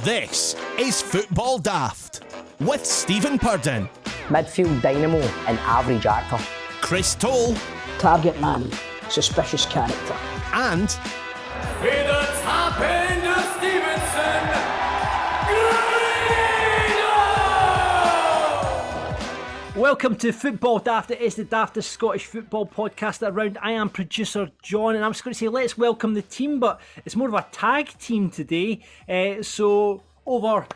This is Football Daft with Stephen Purden, midfield dynamo and average actor, Chris Toll, target man, suspicious character, and With the top end of Stevenson, Grado! Welcome to Football Daft. It is the daftest Scottish football podcast around. I am producer John, and I'm just going to say let's welcome the team, but it's more of a tag team today. So over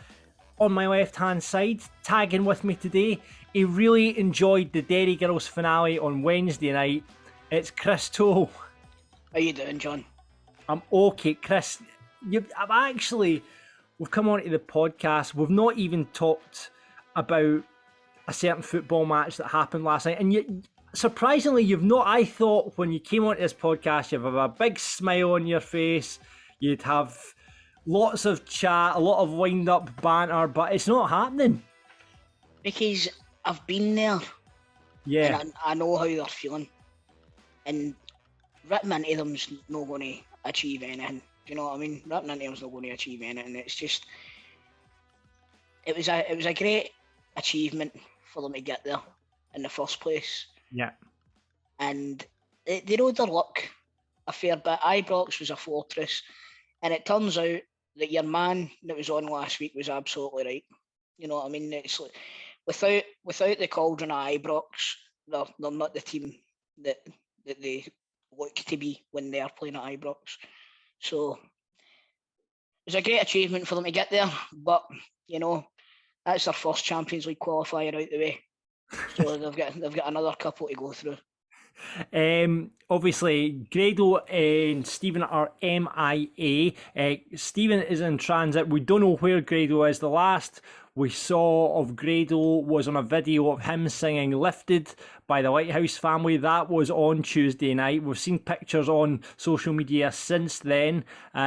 on my left hand side, tagging with me today, he really enjoyed the Derry Girls finale on Wednesday night. It's Chris Toll. How you doing, John? I'm okay, Chris. We've come onto the podcast. We've not even talked about a certain football match that happened last night, and surprisingly, you've not. I thought when you came onto this podcast, you'd have a big smile on your face. You'd have lots of chat, a lot of wind-up banter, but it's not happening. Because I've been there. Yeah. And I know how they're feeling. And ripping into them's not going to achieve anything. Do you know what I mean? Ripping into them's not going to achieve anything. It's just... It was a great achievement for them to get there in the first place. Yeah. And they rode their luck a fair bit. Ibrox was a fortress. And it turns out that your man that was on last week was absolutely right. You know what I mean? It's like, without the cauldron of Ibrox, they're not the team that they look to be when they are playing at Ibrox. So it was a great achievement for them to get there, but you know, that's their first Champions League qualifier out the way. So they've got another couple to go through. Obviously, Grado and Stephen are MIA. Stephen is in transit. We don't know where Grado is. The last we saw of Grado was on a video of him singing Lifted by the Lighthouse Family. That was on Tuesday night. We've seen pictures on social media since then.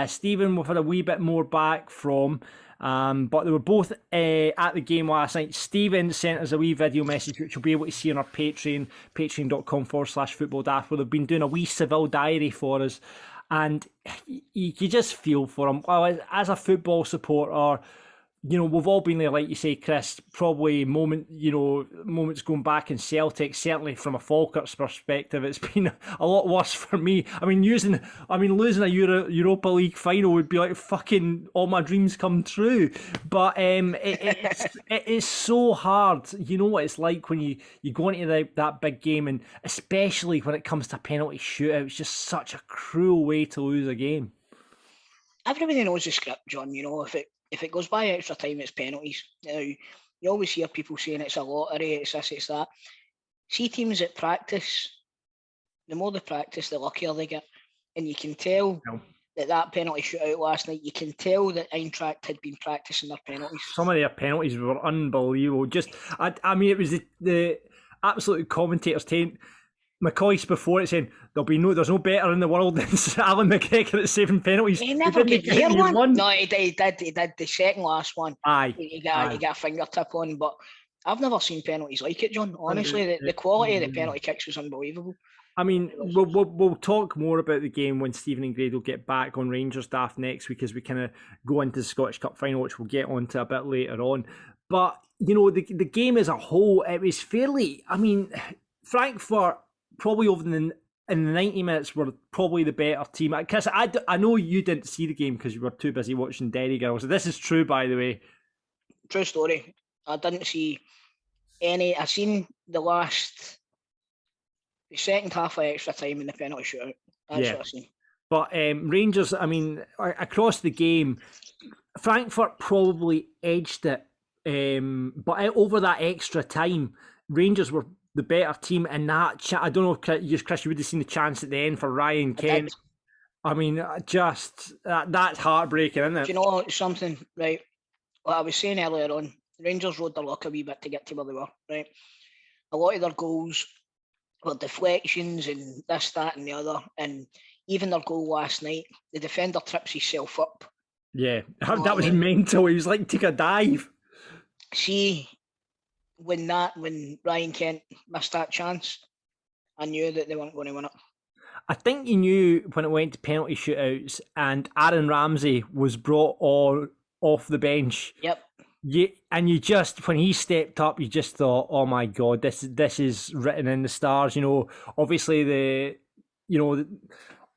Stephen, we've had a wee bit more back from, but they were both at the game last night. Stephen sent us a wee video message, which you'll be able to see on our Patreon, patreon.com/footballdaft, where they've been doing a wee Seville diary for us. And you just feel for him. Well, as a football supporter, you know, we've all been there, like you say, Chris, probably moments going back in Celtic, certainly from a Falkirk's perspective, it's been a lot worse for me. I mean, losing a Europa League Final would be like fucking all my dreams come true. But it is so hard. You know what it's like when you go into that big game, and especially when it comes to a penalty shootout, it's just such a cruel way to lose a game. Everybody knows the script, John. You know, if it goes by extra time, it's penalties. Now, you always hear people saying it's a lottery, it's this, it's that. See teams that practice, the more they practice, the luckier they get. And you can tell that penalty shootout last night, you can tell that Eintracht had been practicing their penalties. Some of their penalties were unbelievable. I mean, it was the absolute commentators saying, McCoy's before it saying there's no better in the world than Alan McGregor at saving penalties. He never get near one. No, he did the second last one. Aye. He got a fingertip on, but I've never seen penalties like it, John. Honestly, the quality of the penalty kicks was unbelievable. I mean, we'll talk more about the game when Stephen and Grado get back on Rangers Daft next week, as we kind of go into the Scottish Cup final, which we'll get onto a bit later on. But, you know, the game as a whole, it was fairly... I mean, Frankfurt probably in the 90 minutes were probably the better team. Chris, I know you didn't see the game because you were too busy watching Derry Girls. This is true, by the way. True story. I didn't see any. I seen the second half of extra time in the penalty shootout. That's what I seen. But Rangers, I mean, across the game, Frankfurt probably edged it. But over that extra time, Rangers were the better team in that. I don't know if Chris, you would have seen the chance at the end for Ryan Kent. I mean, just that's heartbreaking, isn't it? Do you know something, right? What I was saying earlier on, Rangers rode their luck a wee bit to get to where they were, right? A lot of their goals were deflections and this, that, and the other, and even their goal last night, the defender trips himself up. Yeah, that was mental. He was like, take a dive. See, when Ryan Kent missed that chance, I knew that they weren't going to win it. I think you knew when it went to penalty shootouts and Aaron Ramsey was brought off the bench. Yep. You just, when he stepped up, you just thought, oh my God, this is written in the stars. Obviously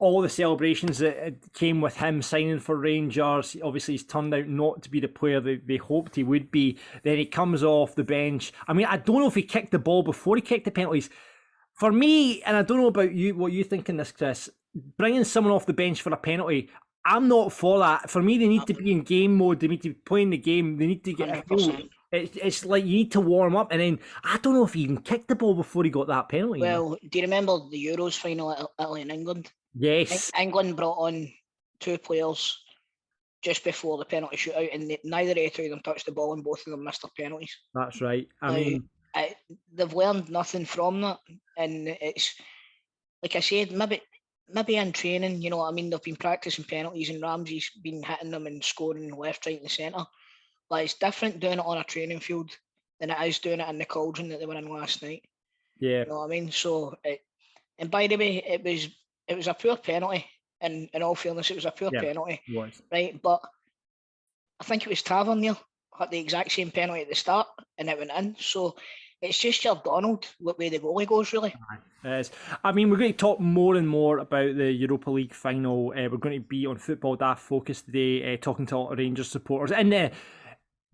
all the celebrations that came with him signing for Rangers. Obviously, he's turned out not to be the player that they hoped he would be. Then he comes off the bench. I mean, I don't know if he kicked the ball before he kicked the penalties. For me, and I don't know about you, what you think in this, Chris, bringing someone off the bench for a penalty, I'm not for that. For me, they need to be in game mode. They need to be playing the game. They need to get a goal. It's like you need to warm up. And then, I don't know if he even kicked the ball before he got that penalty. Well, do you remember the Euros final at Italy and England? Yes. England brought on 2 players just before the penalty shootout, and neither of them touched the ball, and both of them missed their penalties. That's right. I mean, they've learned nothing from that, and it's like I said, maybe in training, you know what I mean. They've been practicing penalties, and Ramsey's been hitting them and scoring left, right, and centre. But it's different doing it on a training field than it is doing it in the cauldron that they were in last night. Yeah. You know what I mean. So, and by the way, it was a poor penalty. And in all fairness, it was a poor penalty, right? But I think it was Tavernier had the exact same penalty at the start, and it went in. So it's just your Donald what way the goalie goes, really. I mean, we're going to talk more and more about the Europa League final. We're going to be on Football Daft Focus today, talking to all Rangers supporters in the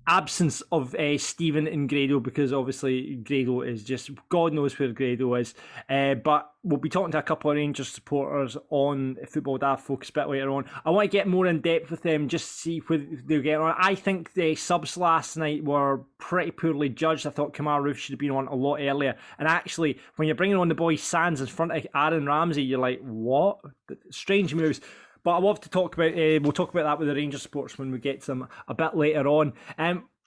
absence of Stephen and Grado, because obviously Grado is just, God knows where Grado is. But we'll be talking to a couple of Rangers supporters on Football Daft Focus a bit later on. I want to get more in depth with them, just to see where they're getting on. I think the subs last night were pretty poorly judged. I thought Kamar Roof should have been on a lot earlier. And actually, when you're bringing on the boy Sands in front of Aaron Ramsey, you're like, what? Strange moves. But I love to talk about, we'll talk about that with the Rangers supporters when we get to them a bit later on.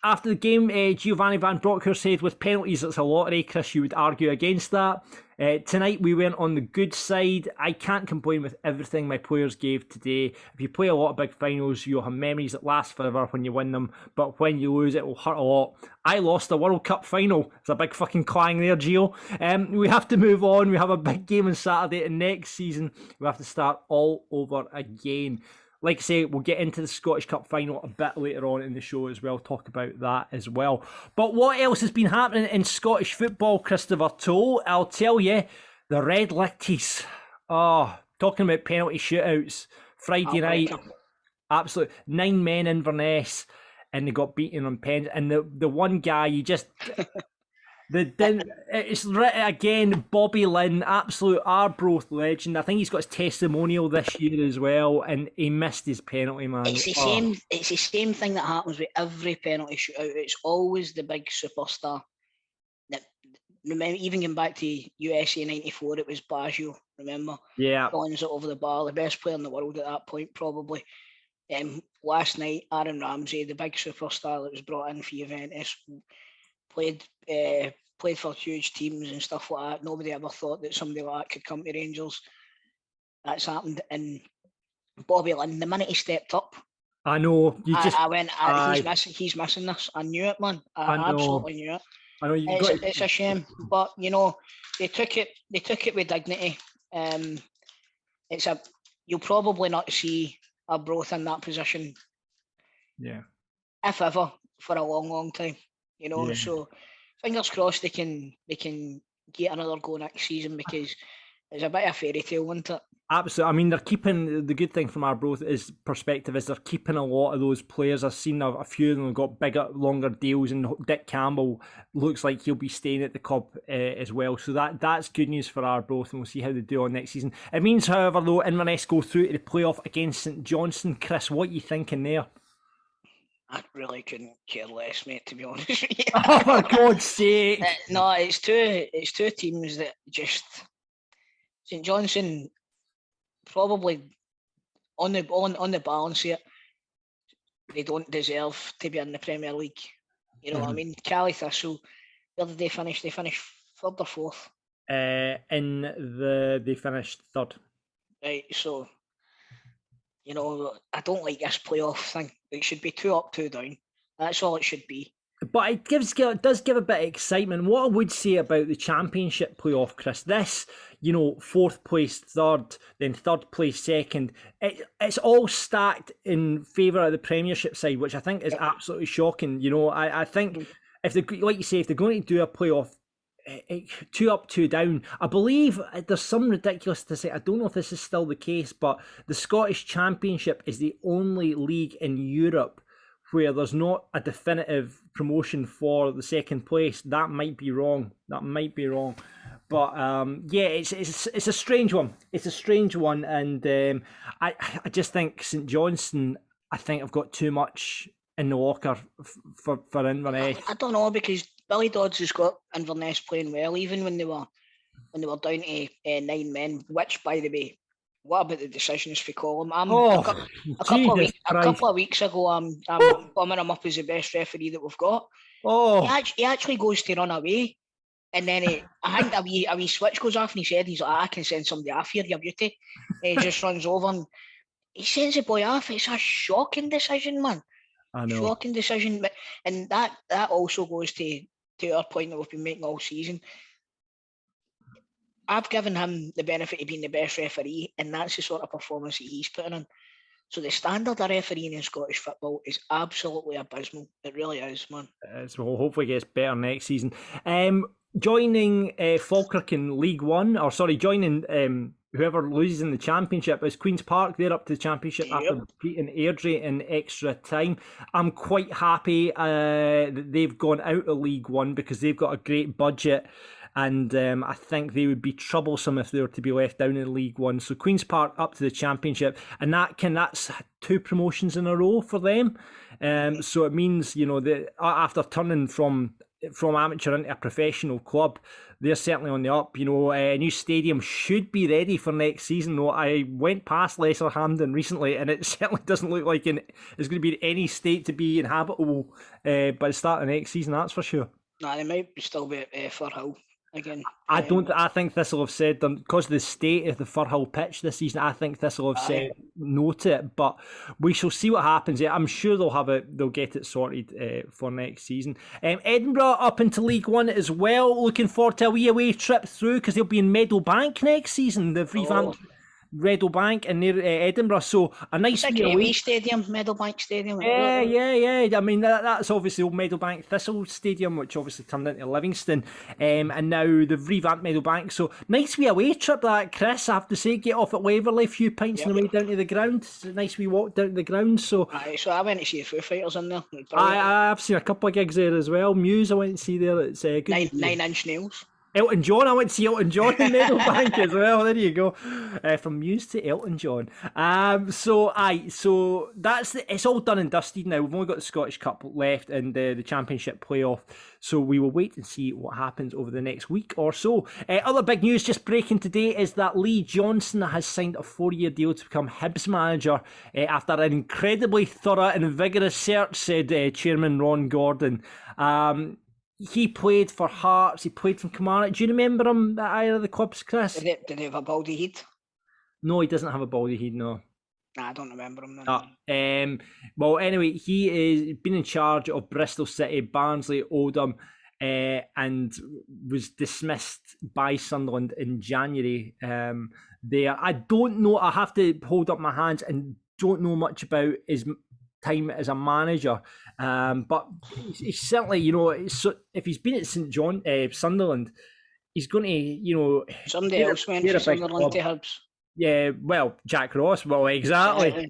After the game, Giovanni Van Bronckhorst said, with penalties, it's a lottery. Chris, you would argue against that. Tonight, we went on the good side. I can't complain with everything my players gave today. If you play a lot of big finals, you'll have memories that last forever when you win them. But when you lose, it will hurt a lot. I lost a World Cup final. It's a big fucking clang there, Gio. We have to move on. We have a big game on Saturday, and next season, we have to start all over again. Like I say, we'll get into the Scottish Cup final a bit later on in the show as well, talk about that as well. But what else has been happening in Scottish football, Christopher Toll? I'll tell you, the Red Lichties. Oh, talking about penalty shootouts. Friday night, absolute 9 men in Inverness, and they got beaten on pens. And the one guy, you just... It's again, Bobby Lynn, absolute Arbroath legend. I think he's got his testimonial this year as well, and he missed his penalty, man. It's the same thing that happens with every penalty shootout. It's always the big superstar. Remember, even going back to USA '94, it was Baggio. Remember? Yeah. Bowns it over the bar, the best player in the world at that point, probably. Last night, Aaron Ramsey, the big superstar that was brought in for Juventus, played for huge teams and stuff like that. Nobody ever thought that somebody like that could come to Rangers. That's happened. And Bobby Lynn, the minute he stepped up, I know. I went, he's missing this. I knew it, man. I absolutely knew it. I know it's a shame, but you know they took it with dignity. You'll probably not see Arbroath in that position, if ever, for a long time. You know, so fingers crossed they can get another go next season, because it's a bit of a fairy tale, isn't it? Absolutely. I mean, they're keeping, the good thing from Arbroath is perspective is they're keeping a lot of those players. I've seen a few of them have got bigger, longer deals, and Dick Campbell looks like he'll be staying at the club as well. So that's good news for Arbroath, and we'll see how they do on next season. It means, however, though, Inverness go through to the playoff against St Johnstone. Chris, what are you thinking there? I really couldn't care less, mate, to be honest with you. Oh, for God's sake. No, it's two teams that just... St Johnstone, probably, on the balance here, they don't deserve to be in the Premier League. You know what I mean? Cali Thistle, where did they finish? They finished third or fourth? They finished third. Right, so... You know, I don't like this playoff thing. It should be 2 up, 2 down. That's all it should be. But it does give a bit of excitement. What I would say about the championship playoff, Chris, this, fourth place third, then third place second, it's all stacked in favour of the Premiership side, which I think is absolutely shocking. I think if they, like you say, if they're going to do a playoff, 2 up, 2 down. I believe there's some ridiculous to say. I don't know if this is still the case, but the Scottish Championship is the only league in Europe where there's not a definitive promotion for the second place. That might be wrong. But it's a strange one. It's a strange one, and I just think St Johnstone, I think, I've got too much in the locker for Inverness. I don't know, because Billy Dodds has got Inverness playing well, even when they were down to 9 men. Which, by the way, what about the decisions for Colin? A couple of weeks ago, I'm bumming him up as the best referee that we've got. He actually goes to run away, and then I think a wee switch goes off, and he said, he's like, I can send somebody off here, your beauty. And he just runs over and he sends the boy off. It's a shocking decision, man. I know. Shocking decision, and that also goes to our point that we've been making all season. I've given him the benefit of being the best referee, and that's the sort of performance that he's putting in. So the standard of refereeing in Scottish football is absolutely abysmal. It really is, man. So hopefully it gets better next season. Joining Falkirk in League One, joining whoever loses in the Championship is Queen's Park. They're up to the Championship after beating Airdrie in extra time. I'm quite happy that they've gone out of League One because they've got a great budget. And I think they would be troublesome if they were to be left down in League One. So Queen's Park up to the Championship, and that's 2 promotions in a row for them. So it means, that after turning from amateur into a professional club, they're certainly on the up. A new stadium should be ready for next season. Though I went past Lesser Hampden recently, and it certainly doesn't look like it's going to be in any state to be inhabitable by the start of next season. That's for sure. No, they might still be at Firhill again. I think Thistle have said, because of the state of the Firhill pitch this season, I think Thistle have said no to it, but we shall see what happens. I'm sure they'll get it sorted for next season. Edinburgh up into League One as well, looking forward to a wee away trip through, because they'll be in Meadowbank next season, the revamped Meadowbank and near Edinburgh, so a nice wee stadium, Meadowbank Stadium. Yeah. I mean, that's obviously old Meadowbank Thistle Stadium, which obviously turned into Livingston, and now they've revamped Meadowbank. So nice wee away trip that, Chris. I have to say, get off at Waverley, a few pints on the way down to the ground. It's a nice wee walk down to the ground. So I went to see the Foo Fighters in there. I've seen a couple of gigs there as well. Muse I went to see there. It's good. 9 Inch Nails. Elton John, I went to see Elton John in Meadowbank as well. There you go, from Muse to Elton John. So that's it's all done and dusted now. We've only got the Scottish Cup left and the Championship playoff. So we will wait and see what happens over the next week or so. Other big news just breaking today is that Lee Johnson has signed a 4-year deal to become Hibs manager after an incredibly thorough and vigorous search, said Chairman Ron Gordon. He played for Hearts, he played for Kilmarnock. Do you remember him at either of the clubs, Chris? Did he have a baldy head? No, he doesn't have a baldy head, no. Nah, I don't remember him. No. Well, anyway, he has been in charge of Bristol City, Barnsley, Oldham, and was dismissed by Sunderland in January there. I don't know, I have to hold up my hands and don't know much about his time as a manager, but he's certainly, if he's been at Sunderland, he's going to, somebody else went from Sunderland to Hibs. Yeah, well, Jack Ross. Well, exactly.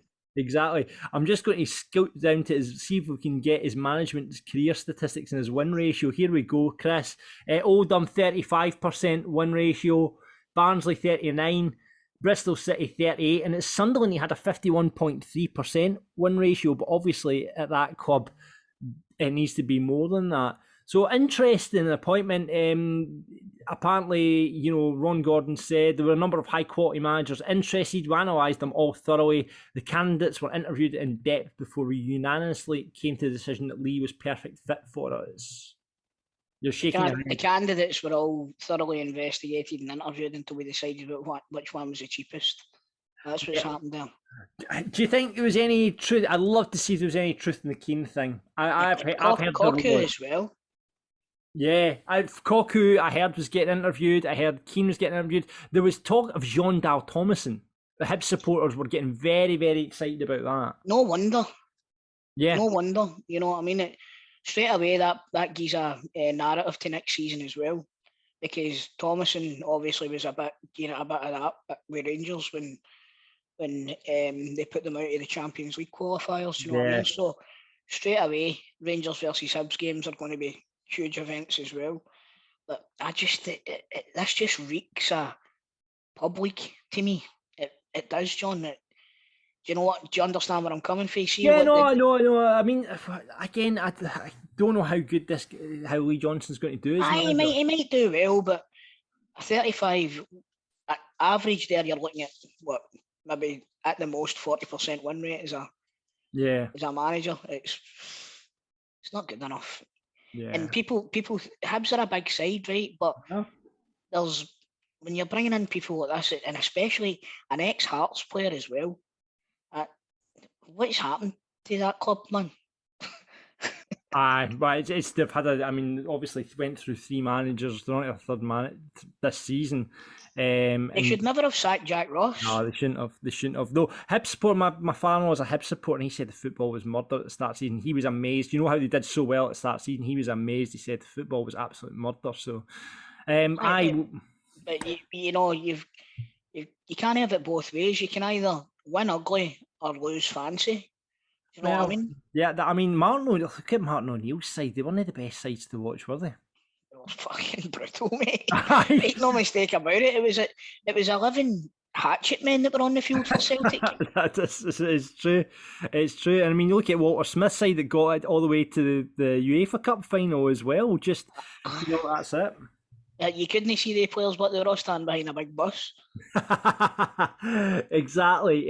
I'm just going to scout down to see if we can get his management career statistics and his win ratio. Here we go, Chris. Oldham 35% win ratio, Barnsley 39%. Bristol City 38%, and at Sunderland he had a 51.3% win ratio, but obviously at that club it needs to be more than that. So interesting appointment. Apparently, Ron Gordon said there were a number of high quality managers interested. We analysed them all thoroughly. The candidates were interviewed in depth before we unanimously came to the decision that Lee was perfect fit for us. You're shaking your head. The candidates were all thoroughly investigated and interviewed until we decided which one was the cheapest. That's what's happened there. Do you think there was any truth? I'd love to see if there was any truth in the Keane thing. I've heard the Cocu rumours. as well. Yeah, Koku, I heard, was getting interviewed. I heard Keane was getting interviewed. There was talk of Jean Dal Thomason. The Hibs supporters were getting very, very excited about that. No wonder. Yeah. No wonder. You know what I mean? Straight away, that gives a narrative to next season as well. Because Thomason obviously was a bit of that with Rangers when they put them out of the Champions League qualifiers. You know what I mean? So straight away, Rangers versus Hibs games are going to be huge events as well. But I just this just reeks of public to me. It does, John. Do you know what? Do you understand where I'm coming from? See, I know. I mean, again, I don't know how good how Lee Johnson's going to do. He might do well, but a 35 average there, you're looking at what, maybe at the most 40% win rate as a manager. It's not good enough. Yeah. And people, Hibs are a big side, right? But there's, when you're bringing in people like this, and especially an ex-Hearts player as well, what's happened to that club, man? But they've had obviously went through 3 managers. They're on their 3rd man this season. They should never have sacked Jack Ross. No, they shouldn't have. Though Hibs support, my father was a Hibs supporter, and he said the football was murder at the start of the season. He was amazed. You know how they did so well at the start of the season? He was amazed. He said the football was absolute murder. So, But you can't have it both ways. You can either win ugly or lose fancy. Do you know what I mean? Yeah, look at Martin O'Neill's side. They weren't the best sides to watch, were they? It was fucking brutal, mate. Make no mistake about it. It was 11 hatchet men that were on the field for Celtic. It's true. It's true. And I mean, you look at Walter Smith's side that got it all the way to the UEFA Cup final as well. Just, that's it. You couldn't see the players, but they were all standing behind a big bus. Exactly.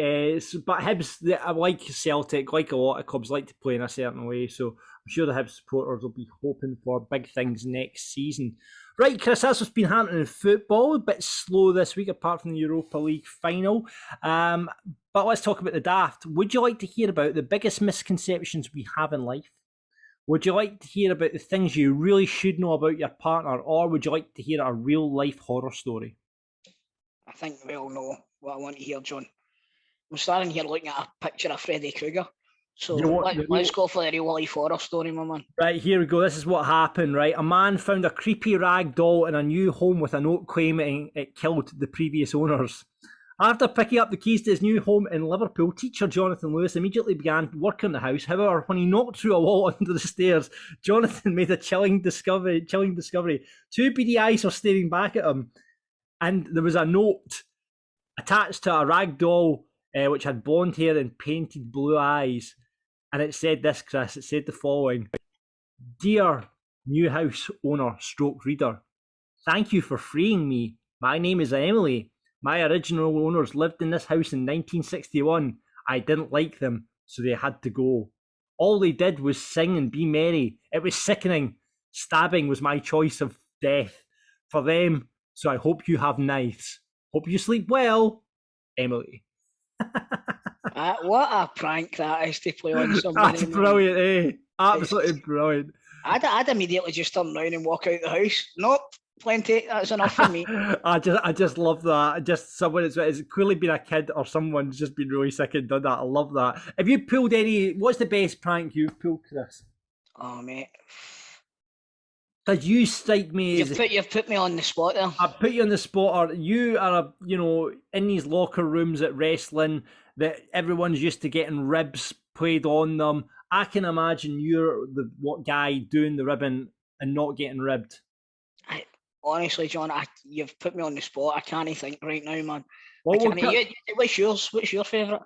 But Hibs, like Celtic, like a lot of clubs, like to play in a certain way. So I'm sure the Hibs supporters will be hoping for big things next season. Right, Chris, that's what's been happening in football. A bit slow this week, apart from the Europa League final. But let's talk about the daft. Would you like to hear about the biggest misconceptions we have in life? Would you like to hear about the things you really should know about your partner, or would you like to hear a real-life horror story? I think we all know what I want to hear, John. I'm starting here looking at a picture of Freddy Krueger. So let's go for the real-life horror story, my man. Right, here we go. This is what happened, right? A man found a creepy rag doll in a new home with a note claiming it killed the previous owners. After picking up the keys to his new home in Liverpool, teacher Jonathan Lewis immediately began work on the house. However, when he knocked through a wall under the stairs, Jonathan made a chilling discovery. 2 beady eyes were staring back at him, and there was a note attached to a rag doll which had blonde hair and painted blue eyes. And it said this, Chris, it said the following: "Dear new house owner / reader, thank you for freeing me. My name is Emily. My original owners lived in this house in 1961. I didn't like them, so they had to go. All they did was sing and be merry. It was sickening. Stabbing was my choice of death for them, so I hope you have knives. Hope you sleep well, Emily." What a prank that is to play on somebody. That's brilliant, eh? Absolutely brilliant. I'd immediately just turn around and walk out the house. Nope. Plenty. That's enough for me. I just love that. Just someone it's clearly been a kid or someone's just been really sick and done that. I love that. Have you pulled any? What's the best prank you've pulled, Chris? Oh, mate. Because you strike me as you've put me on the spot there. I put you on the spot. Or you are in these locker rooms at wrestling that everyone's used to getting ribs played on them. I can imagine you're the guy doing the ribbon and not getting ribbed. Honestly, John, you've put me on the spot. I can't think right now, man. What's yours? What's your favourite?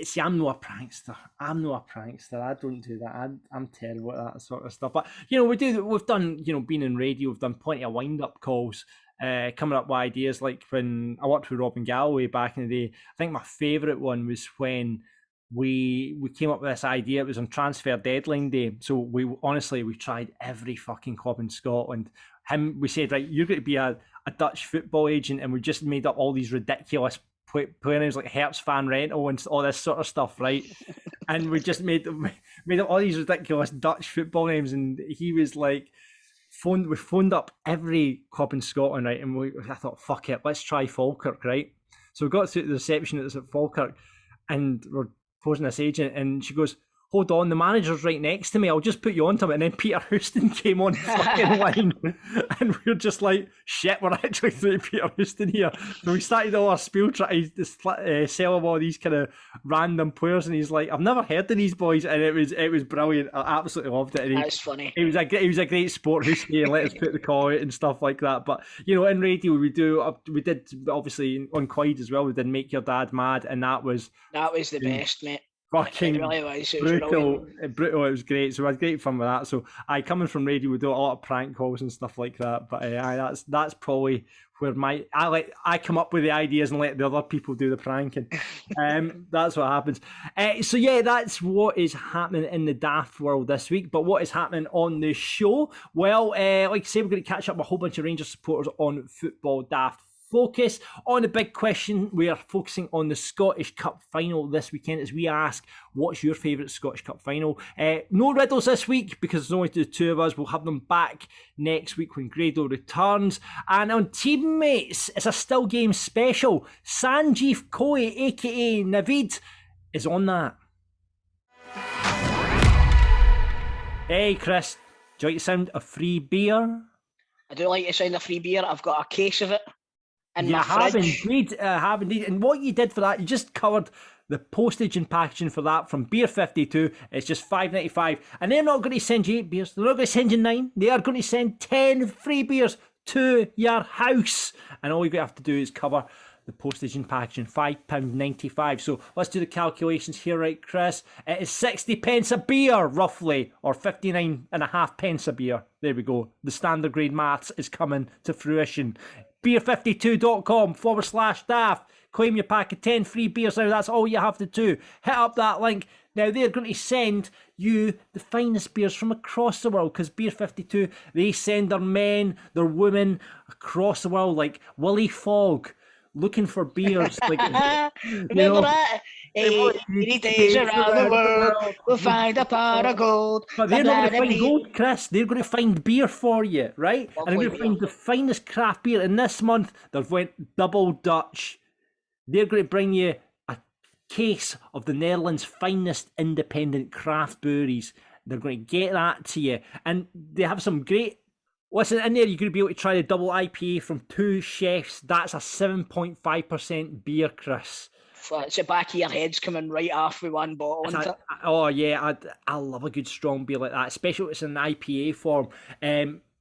See, I'm not a prankster. I don't do that. I'm terrible at that sort of stuff. But we've done, being in radio, we've done plenty of wind-up calls, coming up with ideas. Like when I worked with Robin Galloway back in the day. I think my favourite one was when we came up with this idea. It was on transfer deadline day. So we tried every fucking club in Scotland. We said, right, you're going to be a Dutch football agent, and we just made up all these ridiculous playing names like Hertz Fan Rental and all this sort of stuff, right? And we just made up all these ridiculous Dutch football names, and he was like, we phoned up every club in Scotland, right? And I thought, fuck it, let's try Falkirk, right? So we got through the reception at Falkirk, and we're posing this agent, and she goes, hold on, the manager's right next to me, I'll just put you on to him. And then Peter Houston came on the fucking line, and we were just like, shit, we're actually through to Peter Houston here. So we started all our spiel trying to sell him all these kind of random players, and he's like, I've never heard of these boys, and it was brilliant. I absolutely loved it. That's funny. He was a great sport, Houston, and let us put the call out and stuff like that. But you know, in radio we did obviously on Clyde as well. We did Make Your Dad Mad, and that was the best, mate. Fucking it really was. It was brutal. It was great. So I had great fun with that. So coming from radio, we do a lot of prank calls and stuff like that. But that's probably where I come up with the ideas and let the other people do the pranking. That's what happens. So yeah, that's what is happening in the daft world this week. But what is happening on the show? Well, like I say, we're going to catch up with a whole bunch of Rangers supporters on Football Daft Focus. On the big question, we are focusing on the Scottish Cup final this weekend as we ask, what's your favourite Scottish Cup final? No riddles this week because there's only the two of us. We'll have them back next week when Grado returns. And on Teammates, it's a still game special. Sanjeev Koi, aka Naveed, is on that. Hey Chris, do you like the sound of free beer? I do like the sound of free beer. I've got a case of it. You have indeed. And what you did for that, you just covered the postage and packaging for that from Beer 52. It's just $5.95. And they're not going to send you 8 beers. They're not going to send you 9. They are going to send 10 free beers to your house. And all you have to do is cover the postage and packaging, £5.95. So let's do the calculations here, right, Chris? It is 60 pence a beer, roughly, or 59.5 pence a beer. There we go. The standard grade maths is coming to fruition. beer52.com/daft. Claim your pack of 10 free beers now. That's all you have to do. Hit up that link. Now, they're going to send you the finest beers from across the world because Beer 52, they send their men, their women across the world, like Willie Fogg, looking for beers. Like, Remember that? 80 days around the world, we'll find a pot of gold. But they're not going to find gold, Chris. They're going to find beer for you, right? And they're going to find the finest craft beer. And this month, they've went double Dutch. They're going to bring you a case of the Netherlands' finest independent craft breweries. They're going to get that to you. And they have some great... Listen, in there, you're going to be able to try the double IPA from Two Chefs. That's a 7.5% beer, Chris. It's the back of your head's coming right off with one bottle, isn't it? Oh, yeah. I love a good strong beer like that, especially if it's in an IPA form.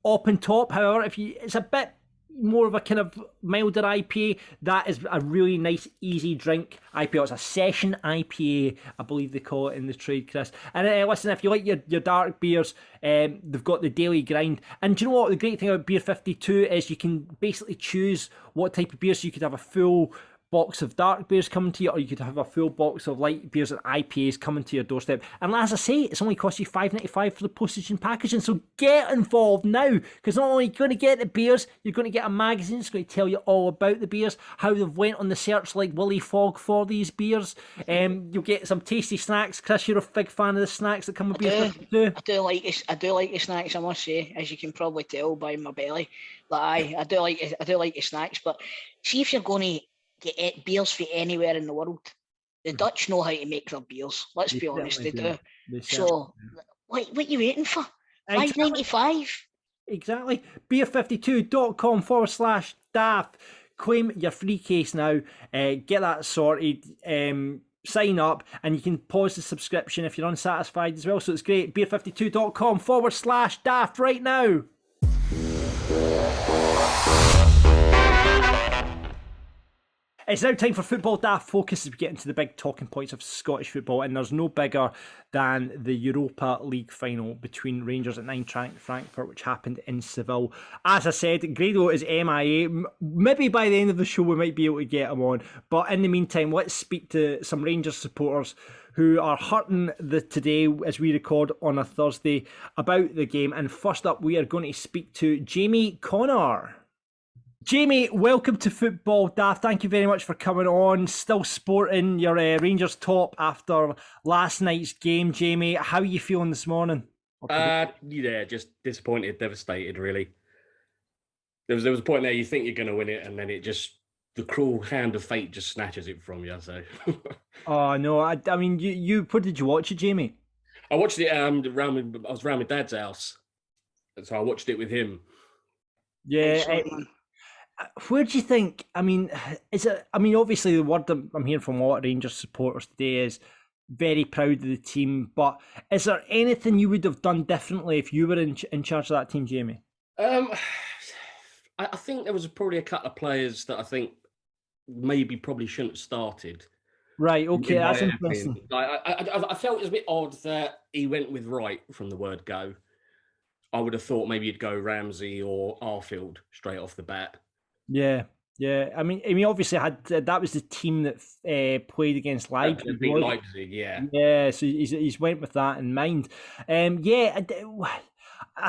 Up and top, however, it's a bit more of a kind of milder IPA, that is a really nice, easy drink IPA. It's a session IPA, I believe they call it in the trade, Chris. And listen, if you like your dark beers, they've got the daily grind. And do you know what? The great thing about Beer 52 is you can basically choose what type of beer. So you could have a full box of dark beers coming to you, or you could have a full box of light beers and IPAs coming to your doorstep. And as I say, it's only cost you $5.95 for the postage and packaging. So get involved now, because not only are you going to get the beers, you're going to get a magazine. It's going to tell you all about the beers, how they've went on the search like Willie Fogg for these beers. You'll get some tasty snacks. Chris, you're a big fan of the snacks that come with Beer 52. I do like the snacks, I must say, as you can probably tell by my belly. Like, I do like the snacks, but see if you're going to get beers from anywhere in the world. The Dutch know how to make their beers. Let's be honest, they do. So, what are you waiting for? $5.95. Exactly. Beer52.com/daft. Claim your free case now. Get that sorted. Sign up, and you can pause the subscription if you're unsatisfied as well. So it's great. Beer52.com/daft right now. It's now time for Football Daft Focus as we get into the big talking points of Scottish football, and there's no bigger than the Europa League Final between Rangers and Eintracht Frankfurt, which happened in Seville. As I said, Grado is MIA. Maybe by the end of the show we might be able to get him on, but in the meantime, let's speak to some Rangers supporters who are hurting today as we record on a Thursday about the game. And first up, we are going to speak to Jamie Connor. Jamie, welcome to Football Daft. Thank you very much for coming on. Still sporting your Rangers top after last night's game, Jamie. How are you feeling this morning? Yeah, just disappointed, devastated, really. There was a point there you think you're going to win it, and then the cruel hand of fate just snatches it from you. So, Oh no, I mean, you. What did you watch it, Jamie? I watched it. I was around my dad's house, so I watched it with him. Yeah. Where do you think? I mean, is it? I mean, obviously, the word I'm hearing from a lot of Rangers supporters today is very proud of the team. But is there anything you would have done differently if you were in charge of that team, Jamie? I think there was probably a couple of players that I think probably shouldn't have started. Right. Okay, that's interesting. I felt it was a bit odd that he went with Wright from the word go. I would have thought maybe he'd go Ramsey or Arfield straight off the bat. Yeah. I mean, obviously that was the team that played against Leipzig. Leipzig, yeah. Yeah, so he's went with that in mind. I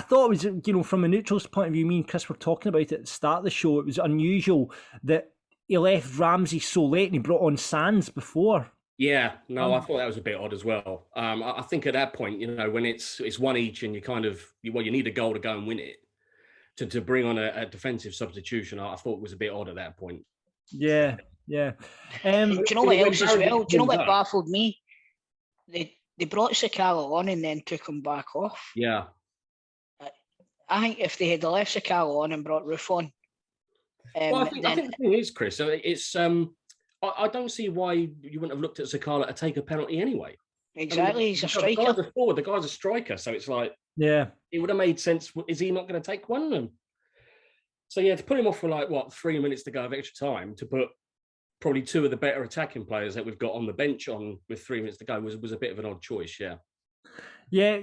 thought it was, from a neutral's point of view, me and Chris were talking about it at the start of the show. It was unusual that he left Ramsey so late and he brought on Sands before. Yeah, no, I thought that was a bit odd as well. I think at that point, when it's one each and you need a goal to go and win it. To bring on a defensive substitution, I thought was a bit odd at that point. Yeah. Do you know what else as well? Do you know what baffled me? They brought Sakala on and then took him back off. Yeah. I think if they had left Sakala on and brought Roof on. I think the thing is, Chris, it's I don't see why you wouldn't have looked at Sakala to take a penalty anyway. Exactly, he's a striker. The guy's a striker, so it's like, yeah, it would have made sense. Is he not going to take one of them? So yeah, to put him off for 3 minutes to go of extra time, to put probably two of the better attacking players that we've got on the bench on with 3 minutes to go was a bit of an odd choice. Yeah. Yeah,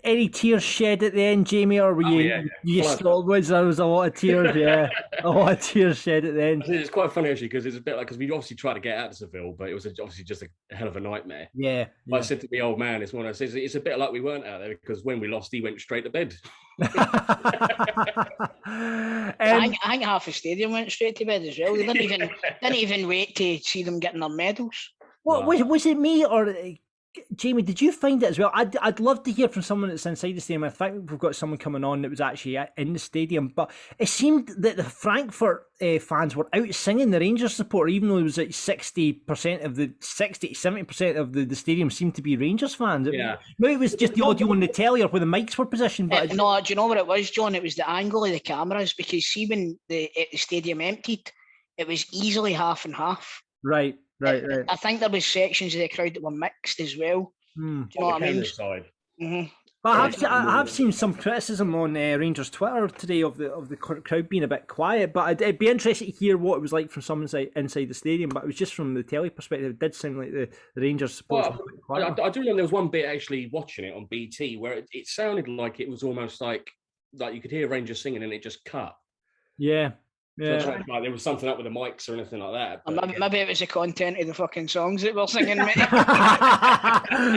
any tears shed at the end, Jamie, or were you still was there was a lot of tears? Yeah, a lot of tears shed at the end. It's quite funny actually because it's a bit like because we obviously tried to get out of Seville, but it was obviously just a hell of a nightmare. Yeah. I said to the old man this morning, I said it's a bit like we weren't out there because when we lost, he went straight to bed. I think half the stadium went straight to bed as well. They didn't even wait to see them getting their medals. What was it me or? Jamie, did you find it as well? I'd love to hear from someone that's inside the stadium. I think we've got someone coming on that was actually in the stadium, but it seemed that the Frankfurt fans were out singing the Rangers support, even though it was like 70% of the stadium seemed to be Rangers fans. Yeah. Maybe it was just the audio on the telly or where the mics were positioned. But no, do you know what it was, John? It was the angle of the cameras because see when the stadium emptied, it was easily half and half. Right. I think there was sections of the crowd that were mixed as well. Do you know what I mean? Mm-hmm. But I have seen some criticism on Rangers Twitter today of the crowd being a bit quiet. But I'd be interested to hear what it was like from someone inside the stadium. But it was just from the telly perspective. It did seem like the Rangers supporters were a bit quiet. I do know there was one bit actually watching it on BT where it sounded like it was almost like you could hear Rangers singing and it just cut. Yeah. Yeah. So like there was something up with the mics or anything like that. But maybe it was the content of the fucking songs that we're singing, mate.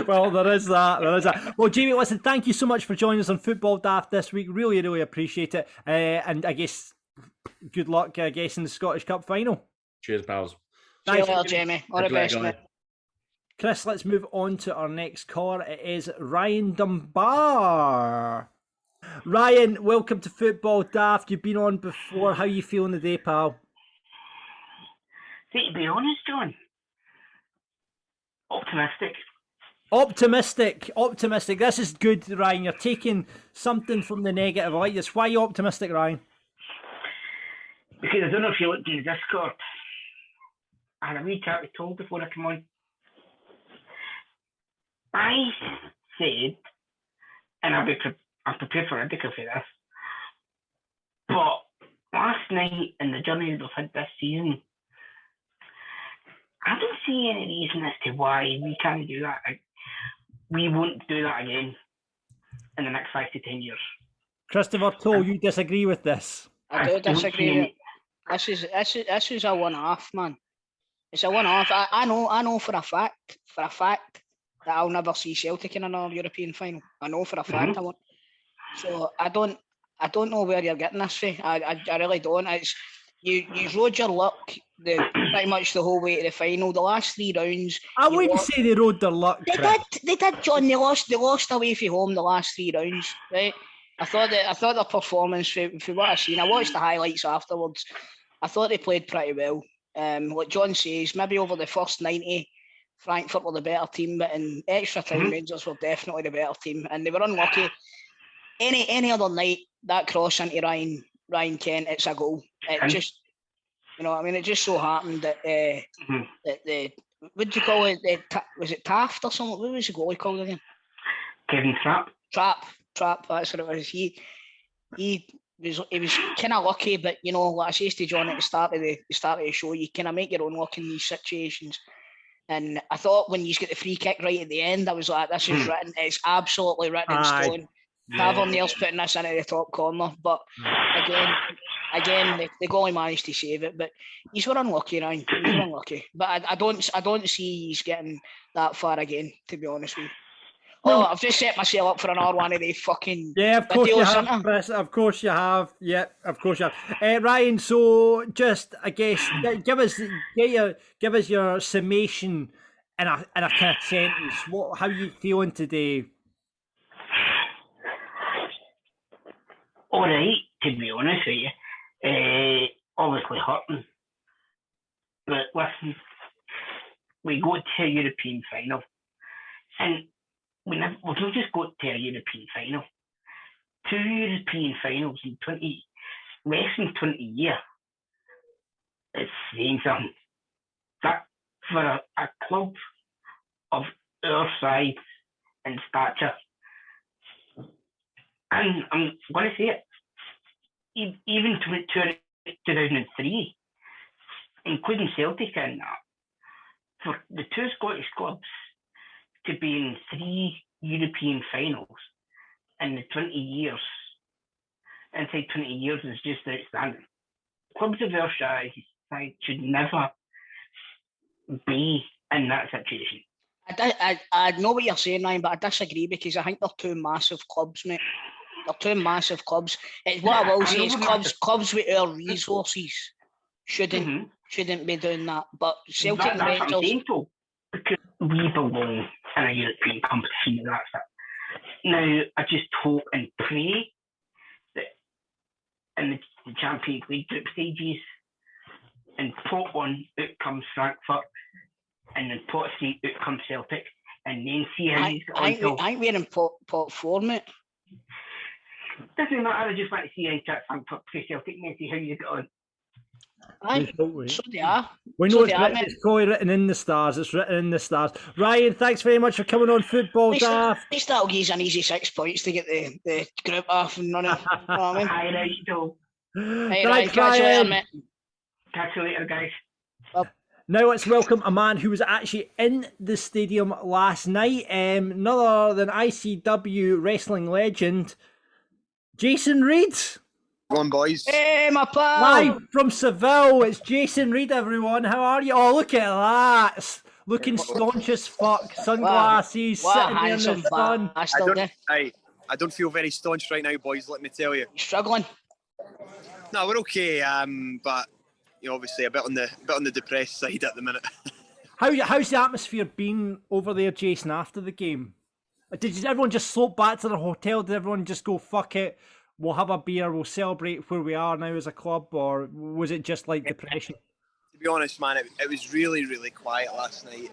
Well, there is that. Well, Jamie, listen, thank you so much for joining us on Football Daft this week. Really, really appreciate it. And I guess good luck, in the Scottish Cup final. Cheers, pals. Thanks, Jamie. All the best, mate. Chris, let's move on to our next caller. It is Ryan Dunbar. Ryan, welcome to Football Daft. You've been on before. How are you feeling today, pal? See, to be honest, John, optimistic. Optimistic. This is good, Ryan. You're taking something from the negative. I like this. Why are you optimistic, Ryan? Because I don't know if you looked in the Discord. I had a wee chat with Tom before I come on. I said, and I'm prepared for ridicule for this, but last night and the journey we've had this season, I don't see any reason as to why we can't do that. We won't do that again in the next 5 to 10 years. Christopher Toll, you disagree with this? I do disagree. This is a one-off, man. It's a one-off. I know for a fact that I'll never see Celtic in another European final. I know for a fact I won't. So I don't know where you're getting this from. I really don't. you rode your luck pretty much the whole way to the final. The last 3 rounds, I wouldn't say they rode their luck. They did, John. They lost away from home the last 3 rounds, right? I thought their performance, for what I've seen, I watched the highlights afterwards. I thought they played pretty well. Like John says, maybe over the first 90, Frankfurt were the better team, but in extra time, Rangers were definitely the better team, and they were unlucky. Any other night, that cross into Ryan Kent, it's a goal. It just, it just so happened that that the what do you call it? Was it Taft or something? What was the goalie called again? Kevin Trapp. Trapp. That's what it was. He was kind of lucky, but like I said to John at the start of the show, you kind of make your own luck in these situations. And I thought when you get the free kick right at the end, I was like, this is written. It's absolutely written in stone. Tavernier's putting this into the top corner, but again, the goalie managed to save it. But he's were unlucky, Ryan. He's were unlucky. But I don't see he's getting that far again, to be honest with you. Oh, I've just set myself up for another one of the fucking of course videos, you have, Chris. Of course you have. Yeah, of course you have. Ryan, so just I guess give us your summation in a kind of sentence. How are you feeling today? All right, to be honest with you. Obviously hurting, but listen, we go to a European final, and we don't just go to a European final. 2 European finals in less than 20 years. It's saying something. That for a club of our size and stature, and I'm going to say it, even to 2003, including Celtic and that, for the 2 Scottish clubs to be in 3 European finals in the 20 years, inside 20 years, is just outstanding. Clubs of our size should never be in that situation. I know what you're saying, Ryan, but I disagree because I think they're 2 massive clubs, mate. They're 2 massive clubs. What I will say is clubs with our resources shouldn't be doing that. But Celtic and Rangers... That's what I'm saying, though, because we belong in a European competition, and that's it. Now, I just hope and pray that in the Champions League group stages, in pot 1, out comes Frankfurt, and in pot 3, out comes Celtic, and then see how you get on. I think we're in pot 4, mate. Doesn't matter, I just want to see how Frankfurt play Celtic and then see how you get on. So they are. We know it's probably written in the stars. It's written in the stars. Ryan, thanks very much for coming on Football Daft. At least that'll give us an easy 6 points to get the group off and running. You know what I mean? Aye, right, Joe. Right, catch you later, mate. Catch you later, guys. Now let's welcome a man who was actually in the stadium last night. None other than ICW wrestling legend, Jason Reed. Go on, boys. Hey, my pal. Live from Seville, it's Jason Reed, everyone. How are you? Oh, look at that. Looking staunch as fuck. Sunglasses, sitting there in the sun. I don't feel very staunch right now, boys, let me tell you. You struggling? No, we're okay, but obviously a bit on the depressed side at the minute. How's the atmosphere been over there, Jason, after the game? Did everyone just slope back to their hotel? Did everyone just go, fuck it, we'll have a beer, we'll celebrate where we are now as a club? Or was it just like depression? To be honest, man, it was really, really quiet last night.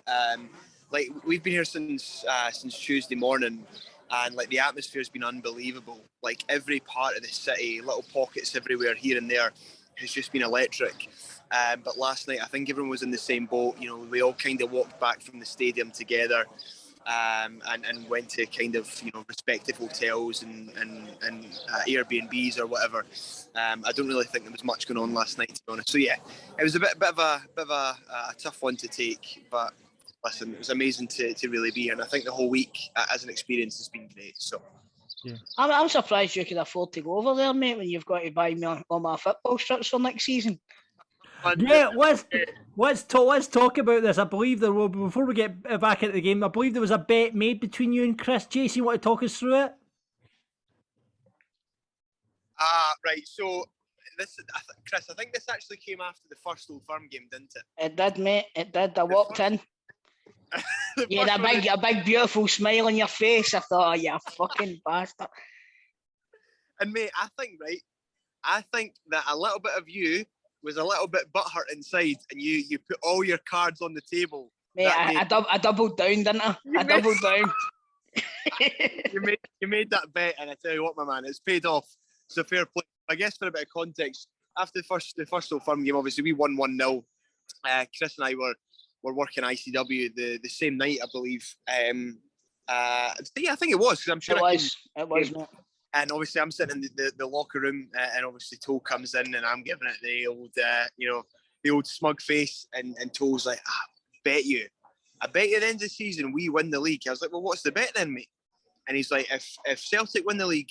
We've been here since Tuesday morning, and the atmosphere's been unbelievable. Every part of the city, little pockets everywhere here and there, has just been electric. But last night, I think everyone was in the same boat. We all kind of walked back from the stadium together. And went to kind of respective hotels and Airbnbs or whatever. I don't really think there was much going on last night, to be honest. So yeah, it was a bit of a tough one to take, but listen, it was amazing to really be here, and I think the whole week as an experience has been great. So yeah, I'm surprised you could afford to go over there, mate, when you've got to buy me all my football strips for next season. Yeah, let's talk about this. I believe there will, before we get back into the game, I believe there was a bet made between you and Chris. Jason, you want to talk us through it? Right. So Chris, I think this actually came after the first Old Firm game, didn't it? It did, mate. It did. I walked in. You had a big, beautiful smile on your face. I thought, oh, you fucking bastard. And mate, I think that a little bit of you was a little bit butthurt inside, and you put all your cards on the table. Mate, I doubled down, didn't I? I doubled down. you made that bet, and I tell you what, my man, it's paid off. So fair play. I guess for a bit of context, after the first Old Firm game, obviously we won 1-0. Chris and I were working ICW the same night, I believe. I think it was, because I'm sure it was, mate. And obviously I'm sitting in the locker room, and obviously Toe comes in, and I'm giving it the old, the old smug face, and Toe's like, I bet you at the end of the season we win the league. I was like, well, what's the bet then, mate? And he's like, if Celtic win the league,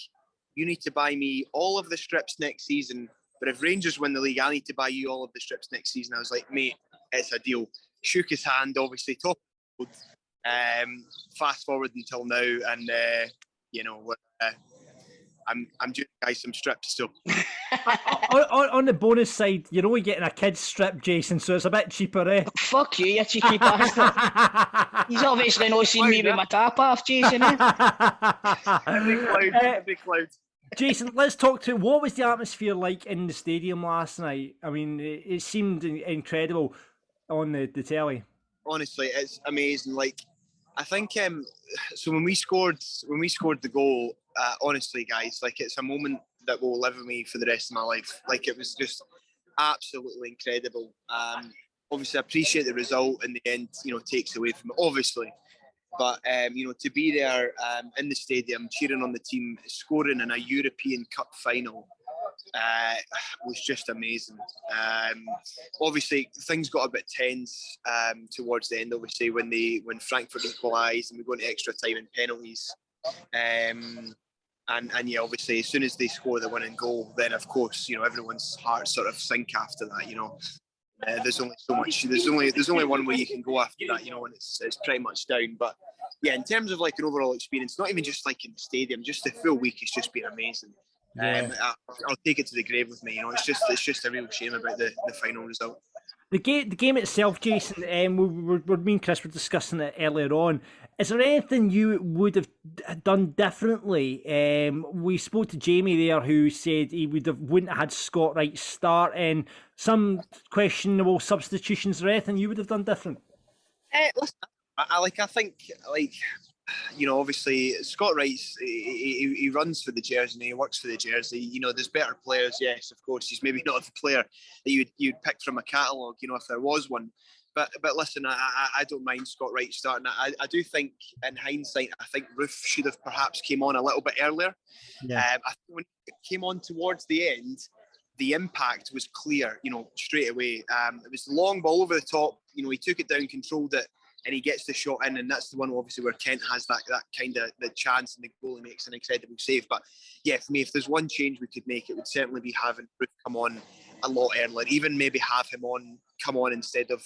you need to buy me all of the strips next season. But if Rangers win the league, I need to buy you all of the strips next season. I was like, mate, it's a deal. Shook his hand, obviously, top of the road. Fast forward until now, and I'm doing guys some strips. So on the bonus side, you're only getting a kid's strip, Jason, so it's a bit cheaper, eh? Fuck you, you cheeky bastard. He's obviously not seen me with my top off, Jason. Every cloud. Jason, let's talk to what was the atmosphere like in the stadium last night? I mean, it seemed incredible on the telly. Honestly, it's amazing. Like, I think so when we scored the goal, honestly, guys, like, it's a moment that will live with me for the rest of my life. Like, it was just absolutely incredible. Obviously, I appreciate the result in the end, takes away from it, obviously. But, to be there in the stadium, cheering on the team, scoring in a European Cup final was just amazing. Obviously, things got a bit tense towards the end, obviously, when Frankfurt equalised and we go into extra time and penalties. And yeah, obviously, as soon as they score the winning goal, then, of course, everyone's hearts sort of sink after that, there's only so much. There's only one way you can go after that, when it's pretty much down. But yeah, in terms of like an overall experience, not even just like in the stadium, just the full week has just been amazing. Yeah. I'll take it to the grave with me. It's just a real shame about the final result. The game itself, Jason, me and Chris were discussing it earlier on. Is there anything you would have done differently? We spoke to Jamie there, who said he wouldn't have had Scott Wright start, and some questionable substitutions. Is there anything you would have done different? Listen, I think obviously Scott Wright's he runs for the jersey and he works for the jersey. There's better players, yes, of course. He's maybe not the player that you'd pick from a catalogue, if there was one. But listen, I don't mind Scott Wright starting. I do think, in hindsight, I think Roof should have perhaps came on a little bit earlier. Yeah. I think when he came on towards the end, the impact was clear, straight away. It was the long ball over the top. He took it down, controlled it, and he gets the shot in, and that's the one obviously where Kent has that kind of the chance, and the goalie makes an incredible save. But yeah, for me, if there's one change we could make, it would certainly be having Roof come on a lot earlier. Even maybe have him come on instead of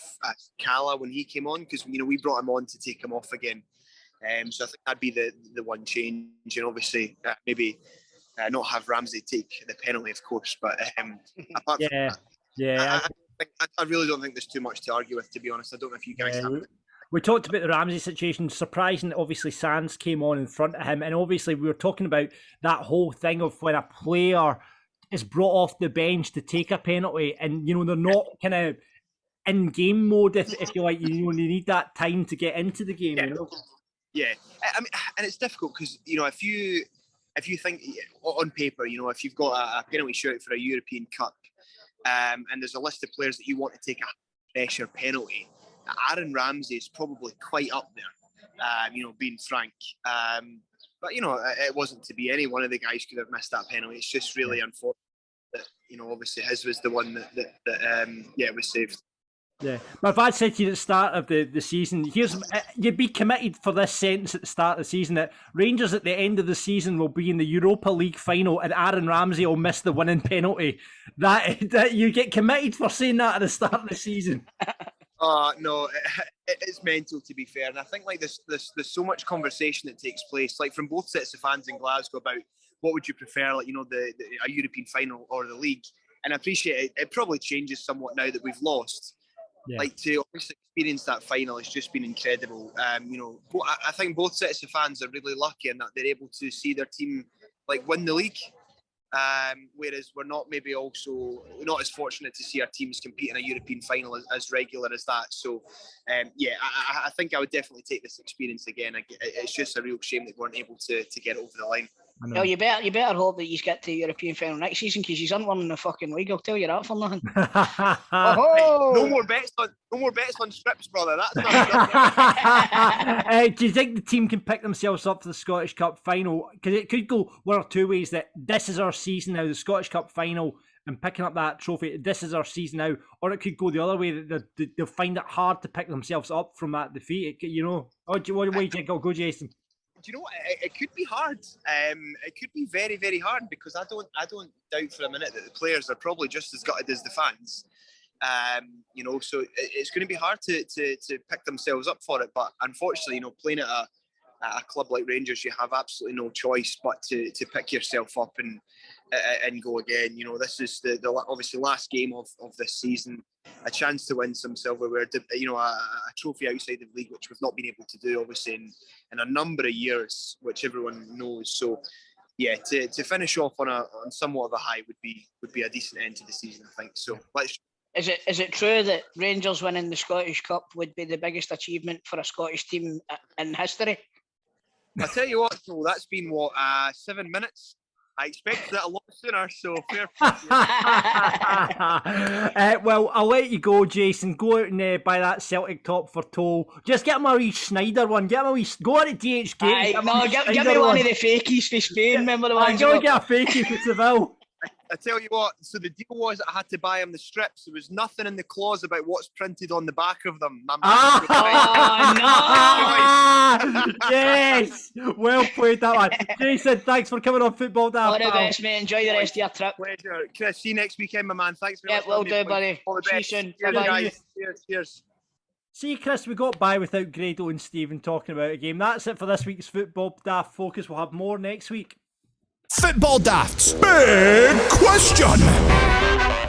Cala when he came on, because we brought him on to take him off again. So I think that'd be the one change, and obviously maybe not have Ramsey take the penalty, of course. But apart from that, I really don't think there's too much to argue with, to be honest. I don't know if you guys have. We talked about the Ramsey situation. Surprising that obviously Sands came on in front of him, and obviously we were talking about that whole thing of when a player is brought off the bench to take a penalty, and they're not kind of in game mode, if you like. They need that time to get into the game. Yeah, I mean, and it's difficult because if you think on paper, if you've got a penalty shootout for a European Cup, and there's a list of players that you want to take a pressure penalty, Aaron Ramsey is probably quite up there, being frank. But, it wasn't to be. Any one of the guys could have missed that penalty. It's just really unfortunate that, obviously his was the one that was saved. Yeah. My dad said to you at the start of the season, you'd be committed for this sentence at the start of the season, that Rangers at the end of the season will be in the Europa League Final and Aaron Ramsey will miss the winning penalty. That you get committed for saying that at the start of the season. No, it's mental, to be fair. And I think there's so much conversation that takes place, like from both sets of fans in Glasgow, about what would you prefer, like, a European final or the league. and I appreciate it. It probably changes somewhat now that we've lost. Yeah. Like, to obviously experience that final has just been incredible. I think both sets of fans are really lucky in that they're able to see their team like win the league. Whereas we're not as fortunate to see our teams compete in a European final as regular as that. So, I think I would definitely take this experience again. It's just a real shame that we weren't able to get it over the line. Well, you better hope that you get to the European final next season, because you aren't winning the fucking league. I'll tell you that for nothing. No more bets on strips, brother. That's not do you think the team can pick themselves up for the Scottish Cup final? Because it could go one or two ways. That this is our season now, the Scottish Cup final, and picking up that trophy. This is our season now, or it could go the other way. That they'll find it hard to pick themselves up from that defeat. What do you think? Go, Jason. Do you know what? It could be hard. It could be very, very hard, because I don't doubt for a minute that the players are probably just as gutted as the fans. So it's going to be hard to pick themselves up for it. But unfortunately, playing at a club like Rangers, you have absolutely no choice but to pick yourself up and go again. This is the obviously last game of this season, a chance to win some silverware, a trophy outside of the league, which we've not been able to do obviously in a number of years, which everyone knows. So yeah, to finish off on somewhat of a high would be a decent end to the season, I think. So Is it true that Rangers winning the Scottish Cup would be the biggest achievement for a Scottish team in history? I tell you what, so that's been 7 minutes. I expected it a lot sooner, so fair play. Well, I'll let you go, Jason. Go out and buy that Celtic top for toll. Just get him a wee Schneider one. Get him a wee. Go on to DH Gate. Give me one of the fakies for Spain. Remember the ones? Go get a fakie for Seville. I tell you what, so the deal was I had to buy him the strips. There was nothing in the clause about what's printed on the back of them. No! Yes! Well played, that one. Jason, thanks for coming on Football Daft. All the best, mate. Enjoy the rest of your trip. Pleasure. Chris, see you next weekend, my man. Thanks very much. Yeah, will do, buddy. All the See you best. soon. Cheers, Bye-bye. guys. Cheers. See, Chris, we got by without Grado and Stephen talking about a game. That's it for this week's Football Daft Focus. We'll have more next week. Football Daft's big question.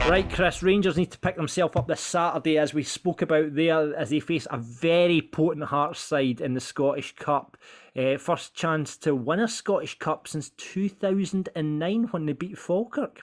Right, Chris, Rangers need to pick themselves up this Saturday, as we spoke about there, as they face a very potent Hearts side in the Scottish Cup. First chance to win a Scottish Cup since 2009 when they beat Falkirk.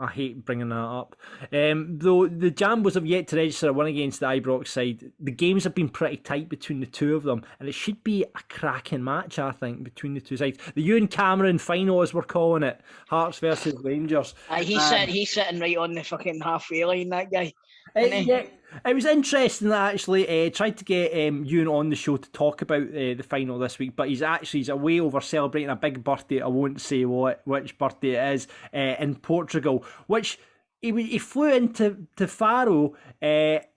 I hate bringing that up. Though the Jambos have yet to register a win against the Ibrox side, the games have been pretty tight between the two of them, and it should be a cracking match, I think, between the two sides. The Ewan Cameron final, as we're calling it, Hearts versus Rangers. He's sitting right on the fucking halfway line, that guy. Yeah, it was interesting that actually tried to get Ewan on the show to talk about the final this week, but he's away over celebrating a big birthday. I won't say which birthday it is, in Portugal, which he flew into Faro,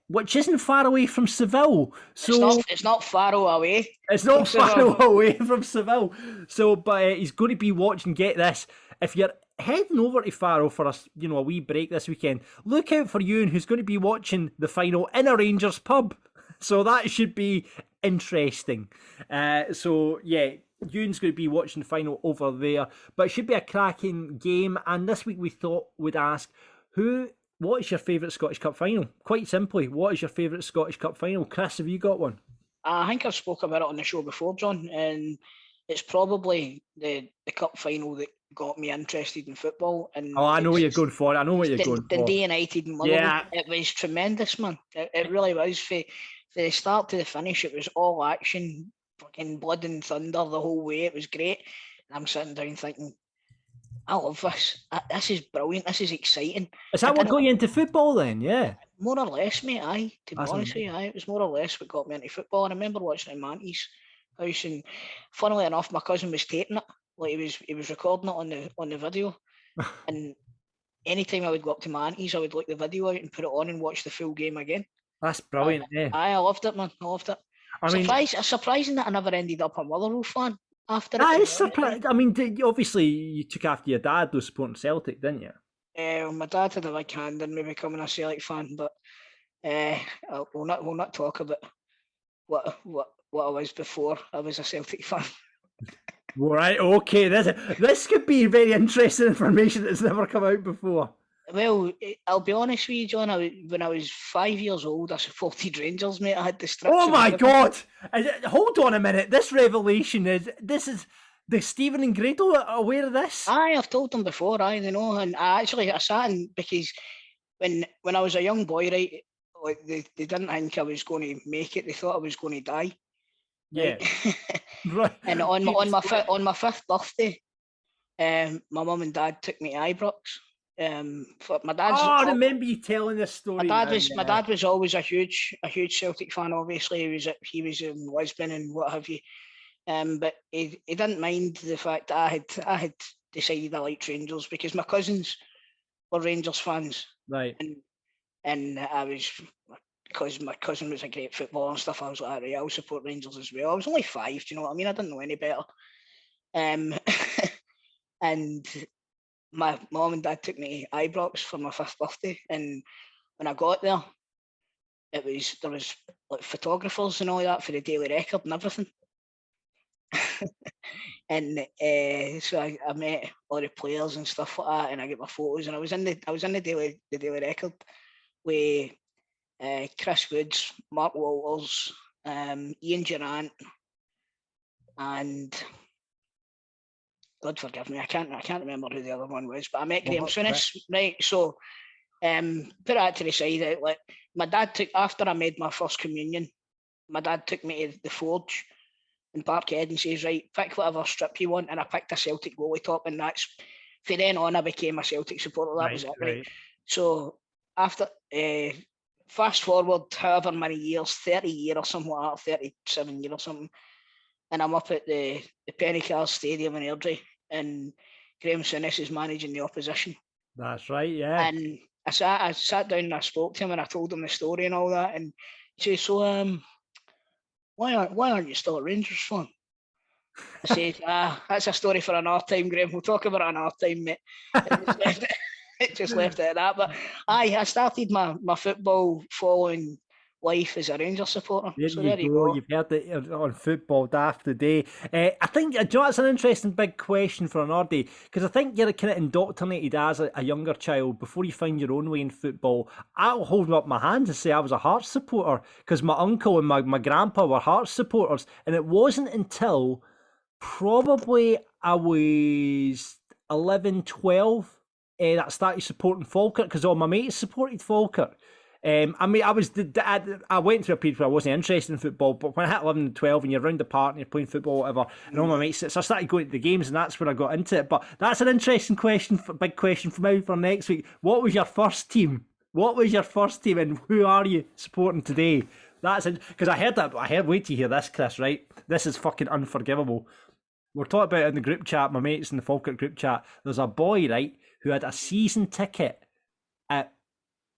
which isn't far away from Seville. So it's not Faro away. It's not far away from Seville. So, but he's going to be watching. Get this, if you're heading over to Faro for a wee break this weekend, look out for Ewan, who's going to be watching the final in a Rangers pub. So that should be interesting. So yeah, Ewan's going to be watching the final over there, but it should be a cracking game. And this week we thought we'd ask, what is your favourite Scottish Cup final? Quite simply, what is your favourite Scottish Cup final? Chris, have you got one? I think I've spoke about it on the show before, John, and it's probably the cup final that got me interested in football. And I know what you're going for. Dundee United and Motherwell. Yeah. It was tremendous, man. It really was. For the start to the finish, it was all action, fucking blood and thunder the whole way. It was great. And I'm sitting down thinking, I love this. This is brilliant. This is exciting. Is that what got you into football then? Yeah. More or less, mate. Aye. To be honest with you, it was more or less what got me into football. And I remember watching it in my auntie's house, and funnily enough, my cousin was taping it. Like he was recording it on the video. And anytime I would go up to my auntie's, I would look the video out and put it on and watch the full game again. That's brilliant. I loved it, man. I loved it. Surprising that I never ended up a Motherwell fan after it. It's surprising. I mean, obviously you took after your dad, though, supporting Celtic, didn't you? My dad had a big hand in me becoming a Celtic fan, but we'll not talk about what I was before I was a Celtic fan. Right, okay. This could be very interesting information that's never come out before. Well, I'll be honest with you, John. When I was 5 years old, I supported Rangers, mate. I had the strips. Oh and my everything. God! Hold on a minute. This revelation is the Stephen and Grado are aware of this. Aye, I've told them before. Aye, they know. And I sat in because when I was a young boy, right, like they didn't think I was going to make it. They thought I was going to die. Yeah. Right? Right. And on my fifth birthday, my mum and dad took me to Ibrox. For my dad's. Oh, I remember you telling this story. My dad was always a huge Celtic fan. Obviously, he was in Lisbon and what have you. But he didn't mind the fact that I had decided I liked Rangers because my cousins were Rangers fans. Right. And I was, because my cousin was a great footballer and stuff, I was like, right, I'll support Rangers as well. I was only 5, do you know what I mean? I didn't know any better. And my mum and dad took me to Ibrox for my 5th birthday. And when I got there, there was like photographers and all that for the Daily Record and everything. And so I met all the players and stuff like that, and I get my photos. And I was in the Daily Record with Chris Woods, Mark Walters, Ian Durrant, and God forgive me, I can't remember who the other one was, but I met Graham Souness, right? So put that to the side. Like my dad took, after I made my first communion, my dad took me to the Forge in Parkhead and says, right, pick whatever strip you want, and I picked a Celtic goalie top, and that's, from then on I became a Celtic supporter. That was it, right? So after fast forward however many years, 30 years or something like that, 37 years or something, and I'm up at the Pennycar Stadium in Airdrie, and Graham Souness is managing the opposition. That's right, yeah. And I sat down and I spoke to him and I told him the story and all that, and he says, so why aren't you still a Rangers fan? I said, that's a story for another time, Graham. We'll talk about it another time, mate. It just left it at that. But I started my football following life as a Rangers supporter. There you go. You've heard it on Football Daft today. I think, do you know, that's an interesting big question for another day, because I think you're kind of indoctrinated as a younger child before you find your own way in football. I'll hold up my hands and say I was a Hearts supporter because my uncle and my grandpa were Hearts supporters, and it wasn't until probably I was 11, 12 that I started supporting Falkirk, because all my mates supported Falkirk. I mean, I went through a period where I wasn't interested in football, but when I hit 11 and 12 and you're around the park and you're playing football, whatever, and all my mates, so I started going to the games, and that's where I got into it. But that's an interesting question, big question for me for next week. What was your first team? And who are you supporting today? That's it, because I heard, wait till you hear this, Chris, right? This is fucking unforgivable. We're talking about it in the group chat, my mates in the Falkirk group chat. There's a boy, right, who had a season ticket at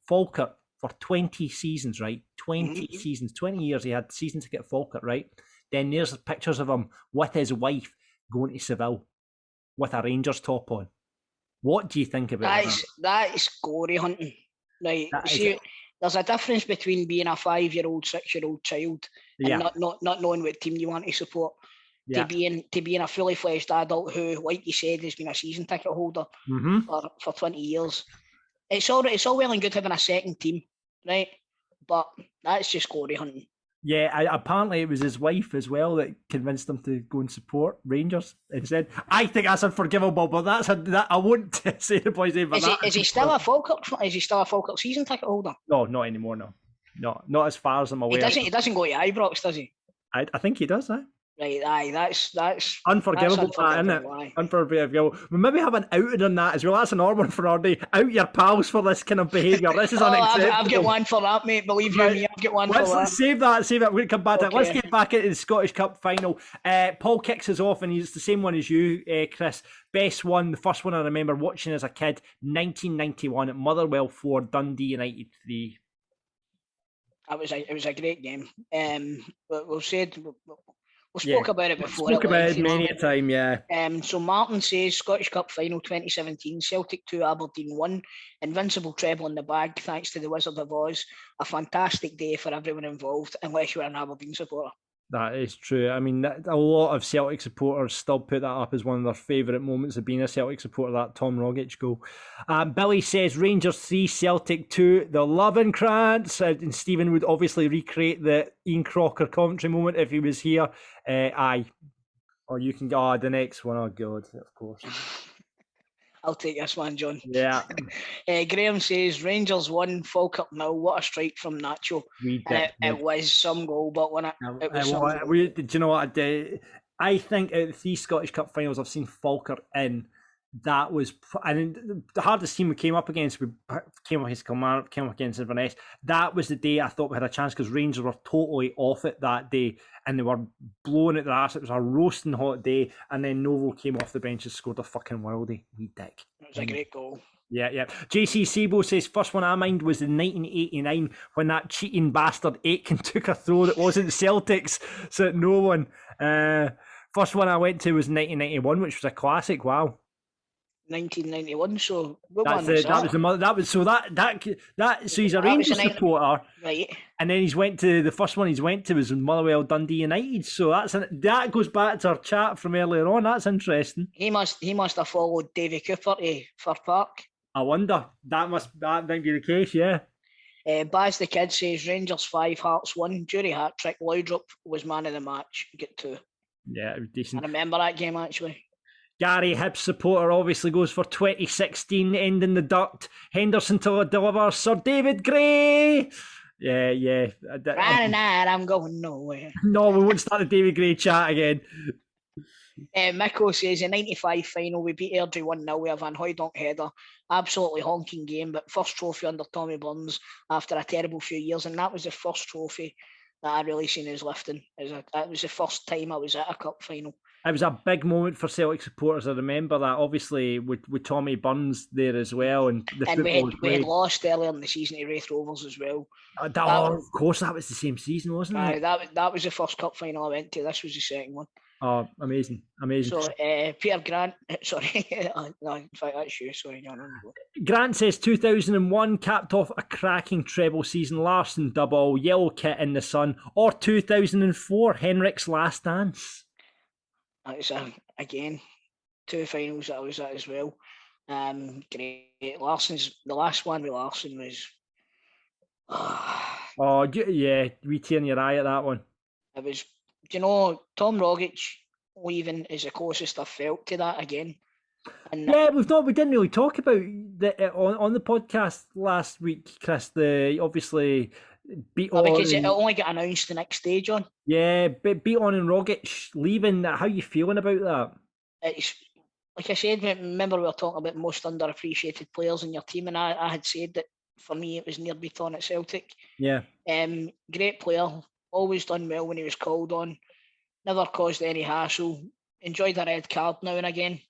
Falkirk for 20 seasons, right? 20 seasons, 20 years he had season ticket at Falkirk, right? Then there's pictures of him with his wife going to Seville with a Rangers top on. What do you think about that? That is glory hunting. Like, see, there's a difference between being a 5-year-old, 6-year-old child and not knowing what team you want to support. To being a fully fledged adult who, like you said, has been a season ticket holder for 20 years. It's all well and good having a second team, right? But that's just glory hunting. Yeah, apparently it was his wife as well that convinced him to go and support Rangers instead. I think that's unforgivable, but that I won't say the boy's name. Is he still a Falkirk? Is he still a Falkirk season ticket holder? No, not anymore. No, not as far as I'm aware. He doesn't go to Ibrox, does he? I think he does. Right, aye, that's unforgivable, isn't it? Unforgivable. We maybe have an outing on that as well. That's an order for our day. Out your pals for this kind of behaviour. This is unacceptable. I've got one for that, mate. Believe you me, I've got one for that. Let's save that. We're going to come back to it. Let's get back into the Scottish Cup final. Paul kicks us off, and he's the same one as you, Chris. Best one, the first one I remember watching as a kid, 1991 at Motherwell 4, Dundee United 3. It was a great game. We spoke about it before. We spoke about it many a time, yeah. So Martin says, Scottish Cup Final 2017, Celtic 2, Aberdeen 1. Invincible treble in the bag, thanks to the Wizard of Oz. A fantastic day for everyone involved, unless you're an Aberdeen supporter. That is true. I mean, a lot of Celtic supporters still put that up as one of their favourite moments of being a Celtic supporter, that Tom Rogic goal. Billy says Rangers 3, Celtic 2, the loving Krantz. And Stephen would obviously recreate the Ian Crocker commentary moment if he was here. Aye. Or you can go, the next one. Oh, God, of course. I'll take this one, John. Yeah. Graham says Rangers 1, Falkirk 0. What a strike from Nacho. And it was some goal, but when it was some goal. Do you know what? I think out of the 3 Scottish Cup finals I've seen Falkirk in, that was, and the hardest team we came up against Kilmarnock, came up against Inverness. That was the day I thought we had a chance because Rangers were totally off it that day and they were blowing at their ass. It was a roasting hot day, and then Novo came off the bench and scored a fucking worldie. Wee dick. It was a great goal. Yeah. JC Sabo says, first one I mind was in 1989 when that cheating bastard Aitken took a throw that wasn't Celtic's, so no one. First one I went to was 1991, which was a classic. Wow. 1991. So what That's one was that was the mother. That was so that. So he's a Rangers supporter, right? And then the first one he's went to was Motherwell Dundee United. So that goes back to our chat from earlier on. That's interesting. He must have followed Davy Cooper to Fir Park. I wonder. That might be the case. Yeah. Baz the Kid says Rangers 5, Hearts 1. Jury hat trick. Laudrup was man of the match. Get 2. Yeah, it was decent. I remember that game actually. Gary Hibs supporter obviously goes for 2016, ending the dirt. Henderson to deliver. Sir David Gray. Yeah. I'm going nowhere. No, we won't start the David Gray chat again. Miko says in 95 final we beat Airdrie 1-0 with a Van Hooijdonk header. Absolutely honking game, but first trophy under Tommy Burns after a terrible few years, and that was the first trophy that I really seen us lifting. That was the first time I was at a cup final. It was a big moment for Celtic supporters. I remember that, obviously, with Tommy Burns there as well. And we had lost earlier in the season to Wraith Rovers as well. Of course, that was the same season, wasn't it? That was the first cup final I went to. This was the second one. Oh, amazing. So, Peter Grant, sorry. No, in fact, that's you. Sorry, John. Grant says 2001 capped off a cracking treble season. Larson double, yellow kit in the sun. Or 2004, Henrik's last dance. That was, again, 2 finals that I was at as well. Great. The last one with Larson was... Oh, yeah, we tearing your eye at that one. It was, Tom Rogic leaving is the closest I've felt to that again. And yeah, we didn't really talk about on the podcast last week, Chris. Obviously beat on because it only got announced the next day, John. Yeah, beat on and Rogic leaving. How are you feeling about that? It's like I said. Remember, we were talking about most underappreciated players in your team, and I had said that for me it was Near Beaton at Celtic. Yeah. Great player. Always done well when he was called on. Never caused any hassle. Enjoyed a red card now and again.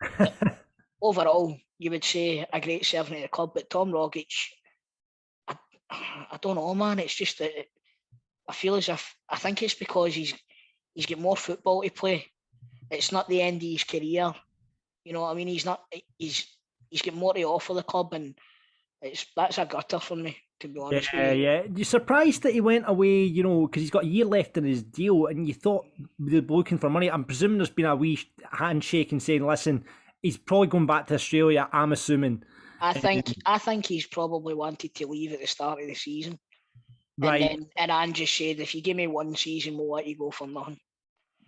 Overall, you would say a great servant at the club. But Tom Rogic, I don't know, man. It's just that I feel as if I think it's because he's got more football to play. It's not the end of his career. You know what I mean? He's got more to offer the club, and that's a gutter for me, to be honest with you. Yeah. You're surprised that he went away, because he's got a year left in his deal, and you thought they're looking for money. I'm presuming there's been a wee handshake and saying, listen, he's probably going back to Australia, I'm assuming. I think he's probably wanted to leave at the start of the season. Right. And Anne just said, if you give me 1 season, we'll let you go for nothing.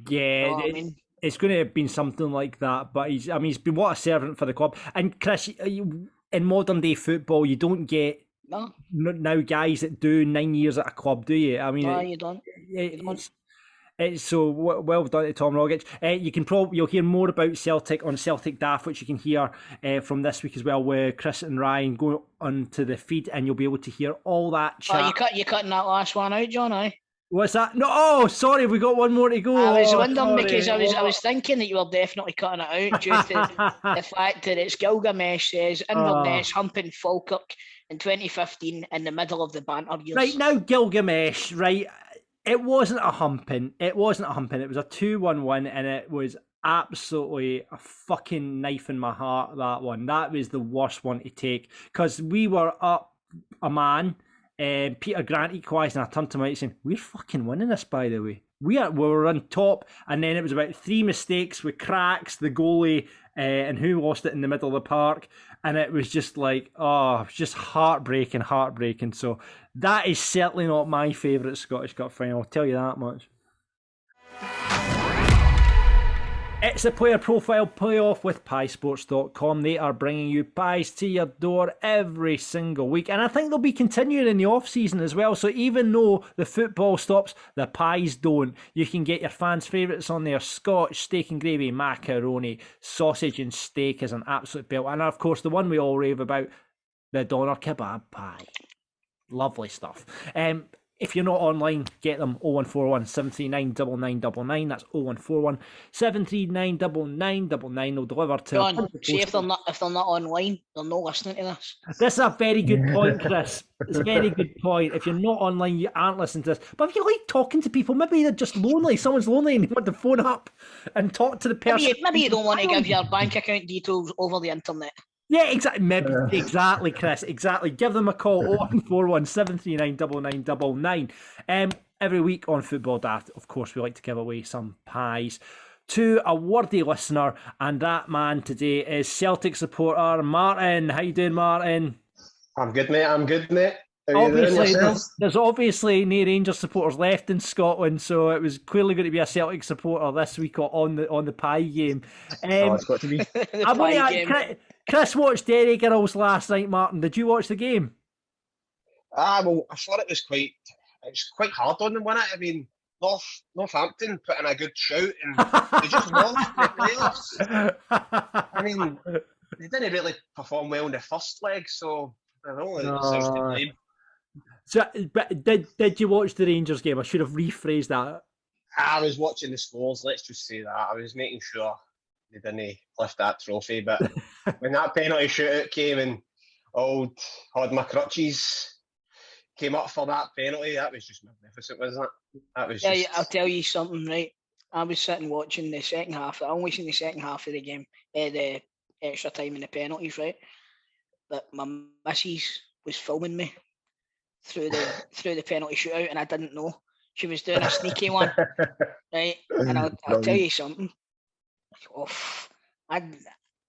Yeah, you know I mean? It's going to have been something like that. But he's been what a servant for the club. And Chris, in modern day football, you don't get now guys that do 9 years at a club, do you? I mean, no, you don't. It's so well done to Tom Rogic. You'll hear more about Celtic on Celtic Daft, which you can hear from this week as well, where Chris and Ryan go onto the feed, and you'll be able to hear all that chat. Oh, you cutting that last one out, John? Aye. What's that? No, sorry, we got one more to go. I was wondering because I was thinking that you were definitely cutting it out due to the fact that it's Gilgamesh says Inverness humping Falkirk in 2015 in the middle of the banter years. Right now, Gilgamesh, right? It wasn't a humping. It was a 2-1-1, and it was absolutely a fucking knife in my heart, that one. That was the worst one to take, because we were up a man. Peter Grant equalised, and I turned to him and saying, we're fucking winning this, by the way. we were on top, and then it was about 3 mistakes with cracks, the goalie, and who lost it in the middle of the park, and it was just like, just heartbreaking. So that is certainly not my favourite Scottish Cup final, I'll tell you that much. It's a player profile playoff with piesports.com. They are bringing you pies to your door every single week. And I think they'll be continuing in the off-season as well. So even though the football stops, the pies don't. You can get your fans' favourites on there. Scotch, steak and gravy, macaroni, sausage and steak is an absolute belt. And of course, the one we all rave about, the doner kebab pie. Lovely stuff. If you're not online, get them 0141 739 9999. That's 0141 739 9999. They'll deliver to. John, see if they're not online, they're not listening to this. This is a very good point, Chris. It's a very good point. If you're not online, you aren't listening to this. But if you like talking to people, maybe they're just lonely. Someone's lonely and they want to phone up and talk to the person. Maybe you don't want to give your bank account details over the internet. Yeah, exactly. Maybe, exactly, Chris. Exactly. Give them a call 0141 739 9999. Every week on Football Daft, of course, we like to give away some pies to a worthy listener, and that man today is Celtic supporter Martin. How you doing, Martin? I'm good, mate. How obviously, there's obviously no Rangers supporters left in Scotland, so it was clearly going to be a Celtic supporter this week on the pie game. It's got to be. Chris watched Derry Girls last night, Martin. Did you watch the game? Well, I thought it was quite hard on them, wasn't it? I mean, Northampton put in a good shout and they just lost the playoffs. I mean, they didn't really perform well in the first leg, so I don't know. Themselves to blame. So, but did you watch the Rangers game? I should have rephrased that. I was watching the scores. Let's just say that I was making sure they didn't lift that trophy. But when that penalty shootout came and old Hod my crutches came up for that penalty, that was just magnificent, wasn't it? That was. Yeah, I'll tell you something, right? I was sitting watching the second half. I only seen the second half of the game, the extra time and the penalties, right? But my missus was filming me through the penalty shootout, and I didn't know. She was doing a sneaky one, right? And I'll tell you something.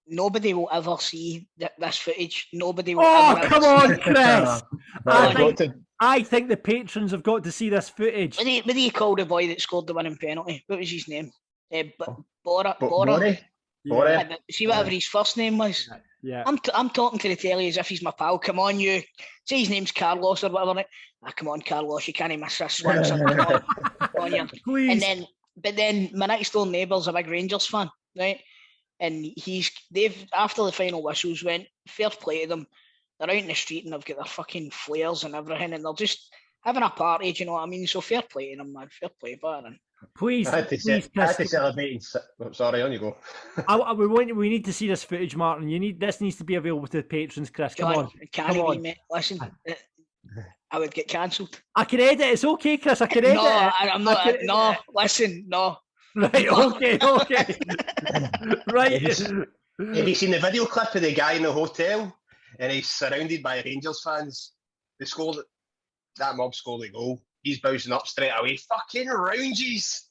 Nobody will ever see this footage. Nobody will ever come on, Chris! I think the patrons have got to see this footage. What do you call the boy that scored the winning penalty? What was his name? Bora. See whatever his first name was. Yeah. I'm talking to the telly as if he's my pal. Come on, you. Say his name's Carlos or whatever. Come on, Carlos. You can't miss this one. Come on, you. Please. But then my next door neighbour's a big Rangers fan, right? And they've after the final whistles went, fair play to them. They're out in the street and they've got their fucking flares and everything, and they're just having a party. Do you know what I mean? So fair play to them, man. Fair play, but please, I had to celebrate. Sorry, on you go. We need to see this footage, Martin. This needs to be available to the patrons, Chris. Come on. Mate. Listen, I would get cancelled. I can edit. It's okay, Chris. I can edit. I'm not. No, listen, no. Right. Okay. Right. Have you seen the video clip of the guy in the hotel, and he's surrounded by Rangers fans? That mob scored the goal. He's bouncing up straight away. Fucking roundies.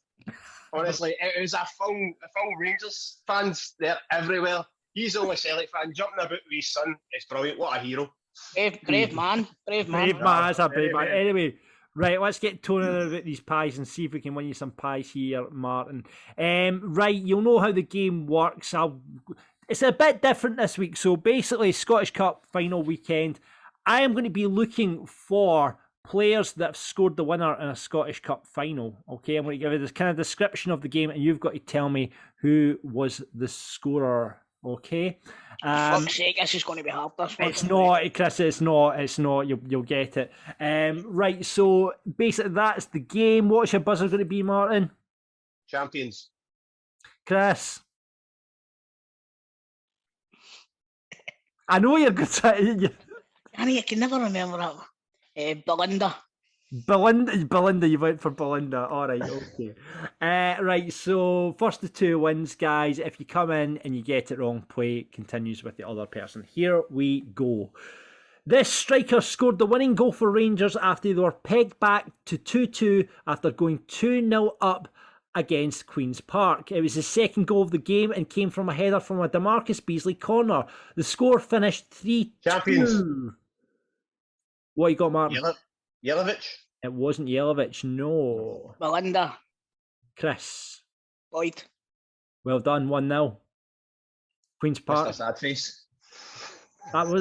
Honestly, it was a full Rangers fans there everywhere. He's the only Celtic fan jumping about with his son. It's brilliant. What a hero. Brave man. That's a brave man. Anyway, right, let's get toning about these pies and see if we can win you some pies here, Martin. Right, you'll know how the game works. It's a bit different this week. So basically, Scottish Cup final weekend, I am going to be looking for players that have scored the winner in a Scottish Cup final. Okay, I'm going to give you this kind of description of the game, and you've got to tell me who was the scorer. Okay. Fuck's sake, this is going to be hard. It's not, Chris. It's not. You'll get it. Right. So basically, that's the game. What's your buzzer going to be, Martin? Champions. Chris. I know you're good at I can never remember that. Belinda, you went for Belinda. All right, okay. Right, so first of two wins, guys. If you come in and you get it wrong, play continues with the other person. Here we go. This striker scored the winning goal for Rangers after they were pegged back to 2-2 after going 2-0 up against Queen's Park. It was his second goal of the game and came from a header from a DeMarcus Beasley corner. The score finished 3-2. Champions. What you got, Martin? Yelovich. It wasn't Yelovich, no. Melinda. Chris. Boyd. Well done, 1-0. Queen's Park. Mr. Sad Face. Tell you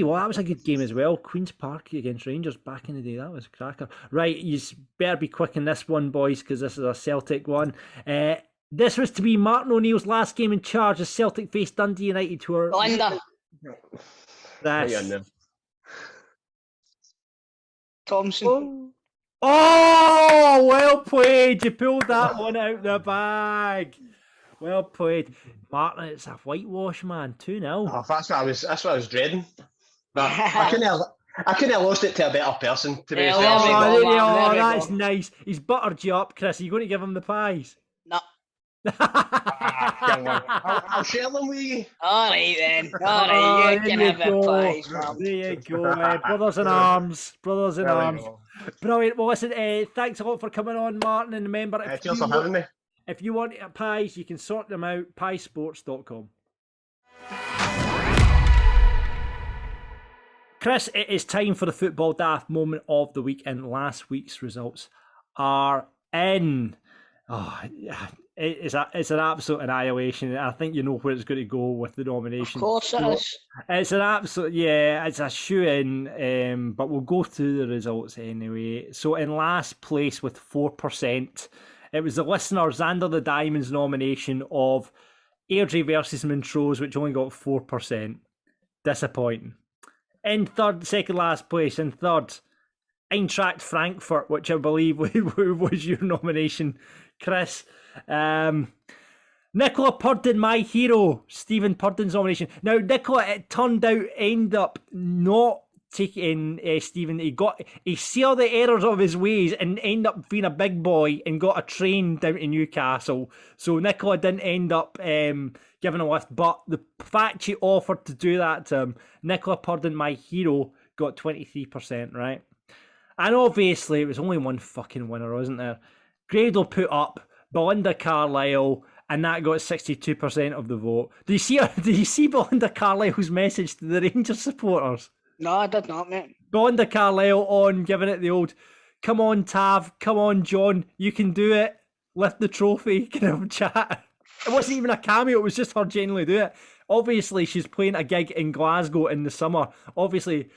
what, that was a good game as well. Queen's Park against Rangers back in the day. That was a cracker. Right, you better be quick in this one, boys, because this is a Celtic one. This was to be Martin O'Neill's last game in charge as Celtic faced Dundee United tour. Melinda. Thompson. Oh, well played. You pulled that one out the bag. Well played. Martin, it's a whitewash, man. 2-0. Oh, that's what I was dreading. But I couldn't have lost it to a better person, to be fair. That's nice. He's buttered you up, Chris. Are you going to give him the pies? No. I'll share them with you. All right, then. All right, you can have the pies, man. There you go, brothers in arms. Brothers in arms. Brilliant. Well, listen, thanks a lot for coming on, Martin. And remember, cheers for having me. If you want pies, you can sort them out, piesports.com. Chris, it is time for the football daft moment of the week, and last week's results are in. Oh, it's an absolute annihilation. I think you know where it's going to go with the nomination. Of course it is. It's an absolute, it's a shoe-in, but we'll go through the results anyway. So in last place with 4%, it was the listener Xander the Diamond's nomination of Airdrie versus Montrose, which only got 4%. Disappointing. In second last place, in third, Eintracht Frankfurt, which I believe was your nomination, Chris. Nicola Purden, my hero, Stephen Purden's nomination. Now, Nicola, it turned out, ended up not taking Stephen. He saw the errors of his ways and ended up being a big boy and got a train down to Newcastle. So Nicola didn't end up giving a lift, but the fact she offered to do that to him, Nicola Purden, my hero, got 23%, right? And obviously, it was only one fucking winner, wasn't there? Grado put up Belinda Carlisle, and that got 62% of the vote. Do you see Belinda Carlisle's message to the Rangers supporters? No, I did not, mate. Belinda Carlisle on, giving it the old, come on, Tav, come on, John, you can do it, lift the trophy, kind of chat. It wasn't even a cameo, it was just her genuinely do it. Obviously, she's playing a gig in Glasgow in the summer. Obviously,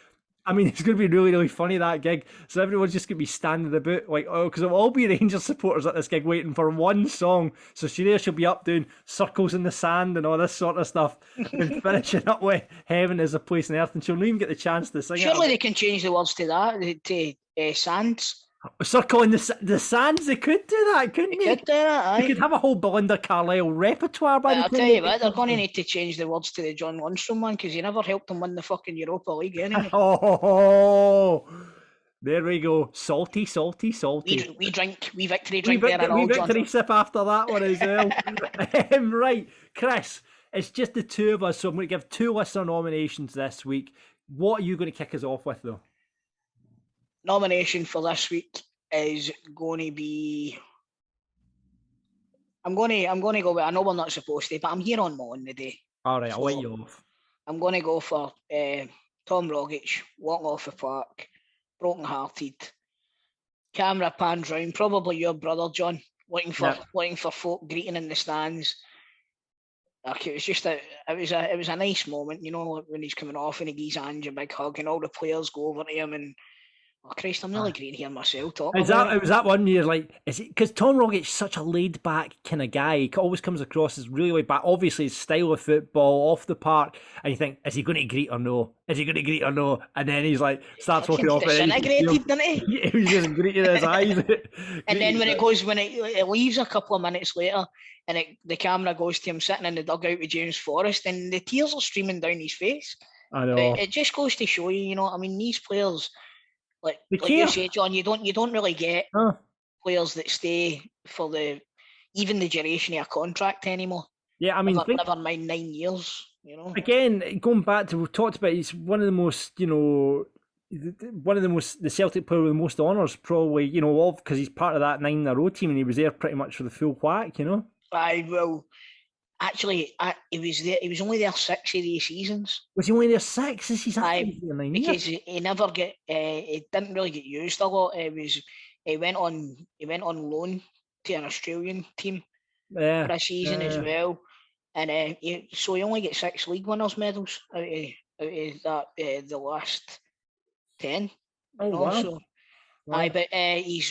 I mean, it's going to be really, really funny, that gig. So everyone's just going to be standing about, like, oh, because it'll all be Rangers supporters at this gig waiting for one song. So she'll be up doing circles in the sand and all this sort of stuff and finishing up with Heaven is a Place on Earth, and she'll not even get the chance to sing it. Surely they can change the words to that, to Sands. Circle in the sands, they could do that, couldn't they? Could do that, aye. They could have a whole Belinda Carlisle repertoire by the time. I'll tell you what, they're going to need to change the words to the John Lundstrom one, because you never helped them win the fucking Europa League anyway. Oh, there we go. Salty, salty, salty. We victory drink there and all, We victory sip after that one as well. Right, Chris, it's just the two of us, so I'm going to give 2 listener nominations this week. What are you going to kick us off with, though? Nomination for this week is going to be. I'm going to go with. I know we're not supposed to, but I'm here on my own today. All right, I'll let you off. I'm going to go for Tom Rogic, walking off the park, broken-hearted. Camera pans round, probably your brother John, waiting for folk greeting in the stands. Like, it was just it was a nice moment, you know, when he's coming off and he gives Ange a big hug and all the players go over to him and. Oh Christ, I'm really great here myself talking. Was that one year, like, is it because Tom Rogic's such a laid back kind of guy? He always comes across as really laid back. Obviously, his style of football off the park, and you think, is he going to greet or no? Is he going to greet or no? And then he's like, starts walking off. Disintegrated, didn't he? He just greeting his eyes. And then when it leaves a couple of minutes later, and the camera goes to him sitting in the dugout with James Forrest, and the tears are streaming down his face. I know. It just goes to show you, you know, I mean, these players. Like you say, John, you don't really get players that stay for even the duration of a contract anymore. Yeah, I mean, never mind 9 years. You know. Again, going back to we've talked about, he's one of the most, the Celtic player with the most honours, probably, because he's part of that 9 in a row team, and he was there pretty much for the full whack, Actually, he was there. He was only there 6 of these seasons. Was he only there 6? He's actually there 9 years. Because he never get. He didn't really get used a lot. He went on loan to an Australian team for a season as well, and so he only gets 6 league winners medals out of that the last 10. Oh wow! So, wow. But he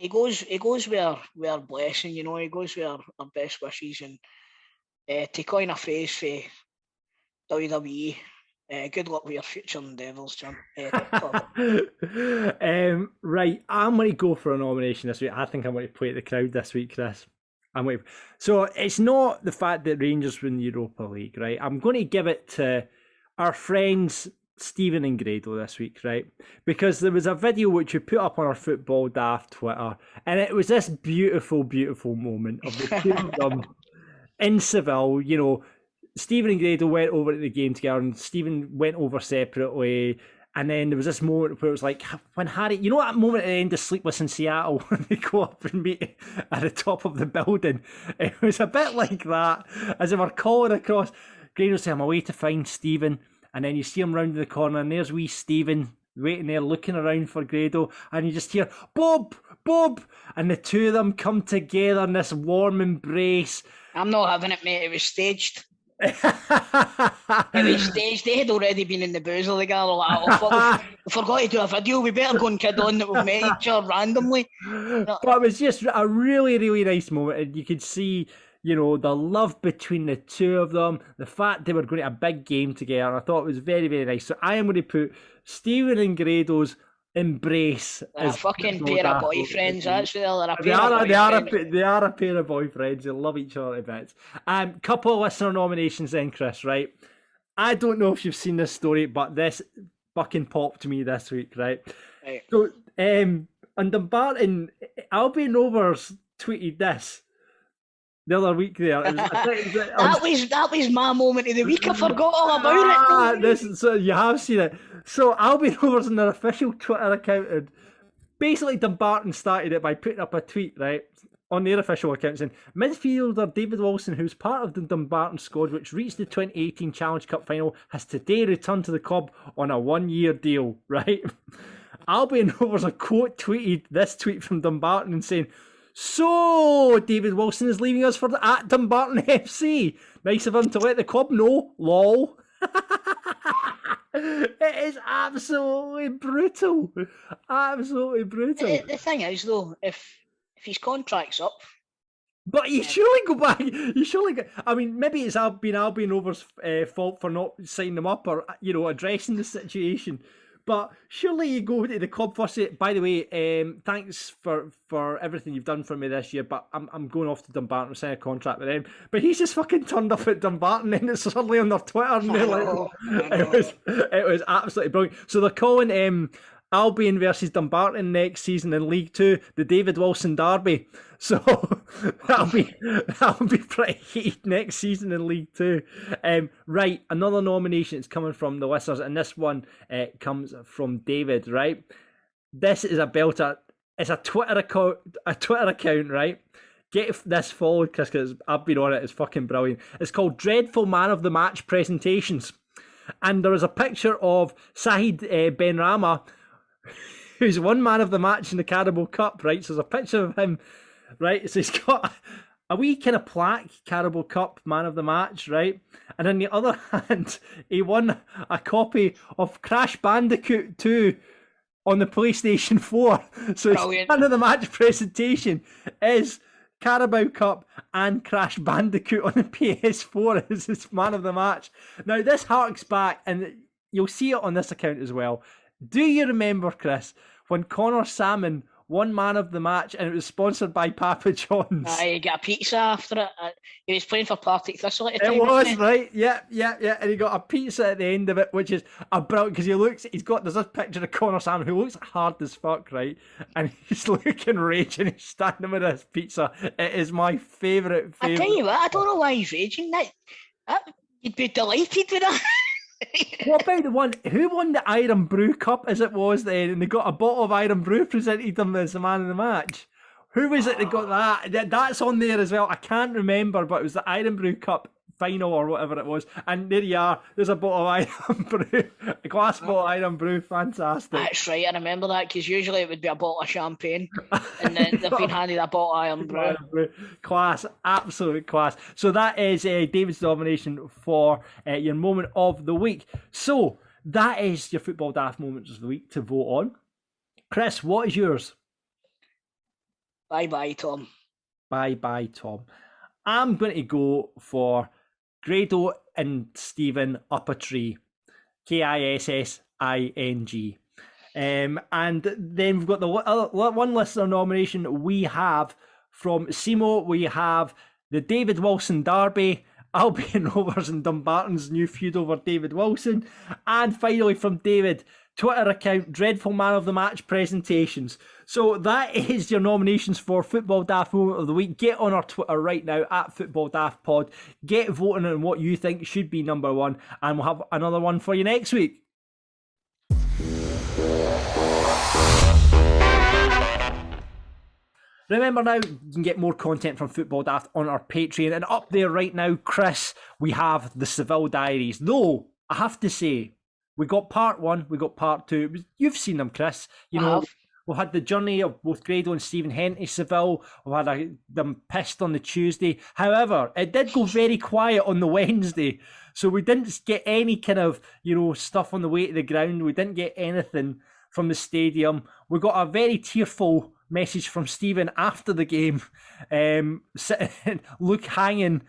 goes where we're blessing. He goes where our best wishes, and to coin a phrase for WWE. Good luck with your future endeavours, John. Right, I'm going to go for a nomination this week. I think I'm going to play at the crowd this week, Chris. So it's not the fact that Rangers win the Europa League, right? I'm going to give it to our friends Stephen and Grado this week, right? Because there was a video which we put up on our Football Daft Twitter, and it was this beautiful, beautiful moment of the two of them in Seville, Stephen and Grado went over to the game together, and Stephen went over separately. And then there was this moment where it was like, when Harry, that moment at the end of Sleepless in Seattle, when they go up and meet at the top of the building? It was a bit like that, as they were calling across. Grado saying, I'm away to find Stephen. And then you see him round the corner, and there's wee Stephen waiting there, looking around for Grado. And you just hear, Bob! And the two of them come together in this warm embrace. I'm not having it, mate. It was staged. It was staged. They had already been in the boozer together. Like, we forgot to do a video. We better go and kid on that we've met each other randomly. But it was just a really, really nice moment, and you could see, the love between the two of them, the fact they were going to a big game together. And I thought it was very, very nice. So I am going to put Stephen and Grado's embrace as fucking pair of boyfriends. That's what they are a pair of boyfriends. They love each other to bits. Couple of listener nominations then, Chris, right? I don't know if you've seen this story, but this fucking popped to me this week, right? So on Dumbarton, Albion Rovers tweeted this the other week there. That was my moment of the week. I forgot all about it. So you have seen it. So Albion Rovers on their official Twitter account, and basically Dumbarton started it by putting up a tweet, right, on their official account saying, midfielder David Wilson, who's part of the Dumbarton squad which reached the 2018 Challenge Cup final, has today returned to the club on a 1-year deal, right? Albion Rovers have quote tweeted this tweet from Dumbarton and saying, so David Wilson is leaving us for at Dumbarton FC. Nice of him to let the club know. Lol. It is absolutely brutal. Absolutely brutal. The thing is, though, if his contract's up, but you surely go back. You surely go. I mean, maybe it's been Albion Rovers' fault for not signing them up or addressing the situation. But surely you go to the club first. By the way, thanks for everything you've done for me this year, but I'm going off to Dumbarton to sign a contract with them. But he's just fucking turned up at Dumbarton, and it's suddenly on their Twitter, and they're like, it was absolutely brilliant. So they're calling Albion versus Dumbarton next season in League 2 the David Wilson Derby. So that'll be pretty heated next season in League 2. Right, another nomination is coming from the listeners, and this one comes from David, right? This is a belter. It's a Twitter account, right? Get this followed, Chris, because I've been on it. It's fucking brilliant. It's called Dreadful Man of the Match Presentations. And there is a picture of Sahid Benrahma, who's won man of the match in the Carabao Cup, right? So there's a picture of him, right? So he's got a wee kind of plaque, Carabao Cup man of the match, right? And on the other hand, he won a copy of Crash Bandicoot 2 on the PlayStation 4. So his man of the match presentation is Carabao Cup and Crash Bandicoot on the PS4 as his man of the match. Now, this harks back, and you'll see it on this account as well. Do you remember, Chris, when Connor Salmon won man of the match, and it was sponsored by Papa John's. You get a pizza after it. He was playing for Partick Thistle at the time. It was, wasn't he? right? Yeah. And he got a pizza at the end of it, which is a brilliant, because there's this picture of Connor Salmon who looks hard as fuck, right? And he's looking raging, he's standing with this pizza. It is my favourite. I tell you what, I don't know why he's raging. You'd be delighted with that. What about the one, who won the Iron Brew Cup as it was then, and they got a bottle of Iron Brew presented them as the man of the match? Who was it that got that? That's on there as well. I can't remember, but it was the Iron Brew Cup final or whatever it was. And there you are. There's a bottle of Iron Brew, a glass bottle of Iron Brew. Fantastic. That's right. I remember that, because usually it would be a bottle of champagne, and then they've been handed a bottle of Iron Brew. Class, absolute class. So that is David's nomination for your moment of the week. So that is your Football Daft moments of the week to vote on. Chris, what is yours? Bye-bye, Tom. Bye-bye, Tom. I'm going to go for Grado and Stephen up a tree. Kissing. And then we've got the one listener nomination we have from Simo. We have the David Wilson Derby, Albion Rovers and Dumbarton's new feud over David Wilson. And finally from David, Twitter account, Dreadful Man of the Match presentations. So that is your nominations for Football Daft Moment of the Week. Get on our Twitter right now at Football Daft Pod. Get voting on what you think should be number one, and we'll have another one for you next week. Remember now, you can get more content from Football Daft on our Patreon. And up there right now, Chris, we have the Seville Diaries. Though, I have to say, we got part one, we got part two. You've seen them, Chris. We've had the journey of both Grado and Stephen Hen to Seville. We've had them pissed on the Tuesday. However, it did go very quiet on the Wednesday. So we didn't get any kind of, stuff on the way to the ground. We didn't get anything from the stadium. We got a very tearful message from Stephen after the game, looking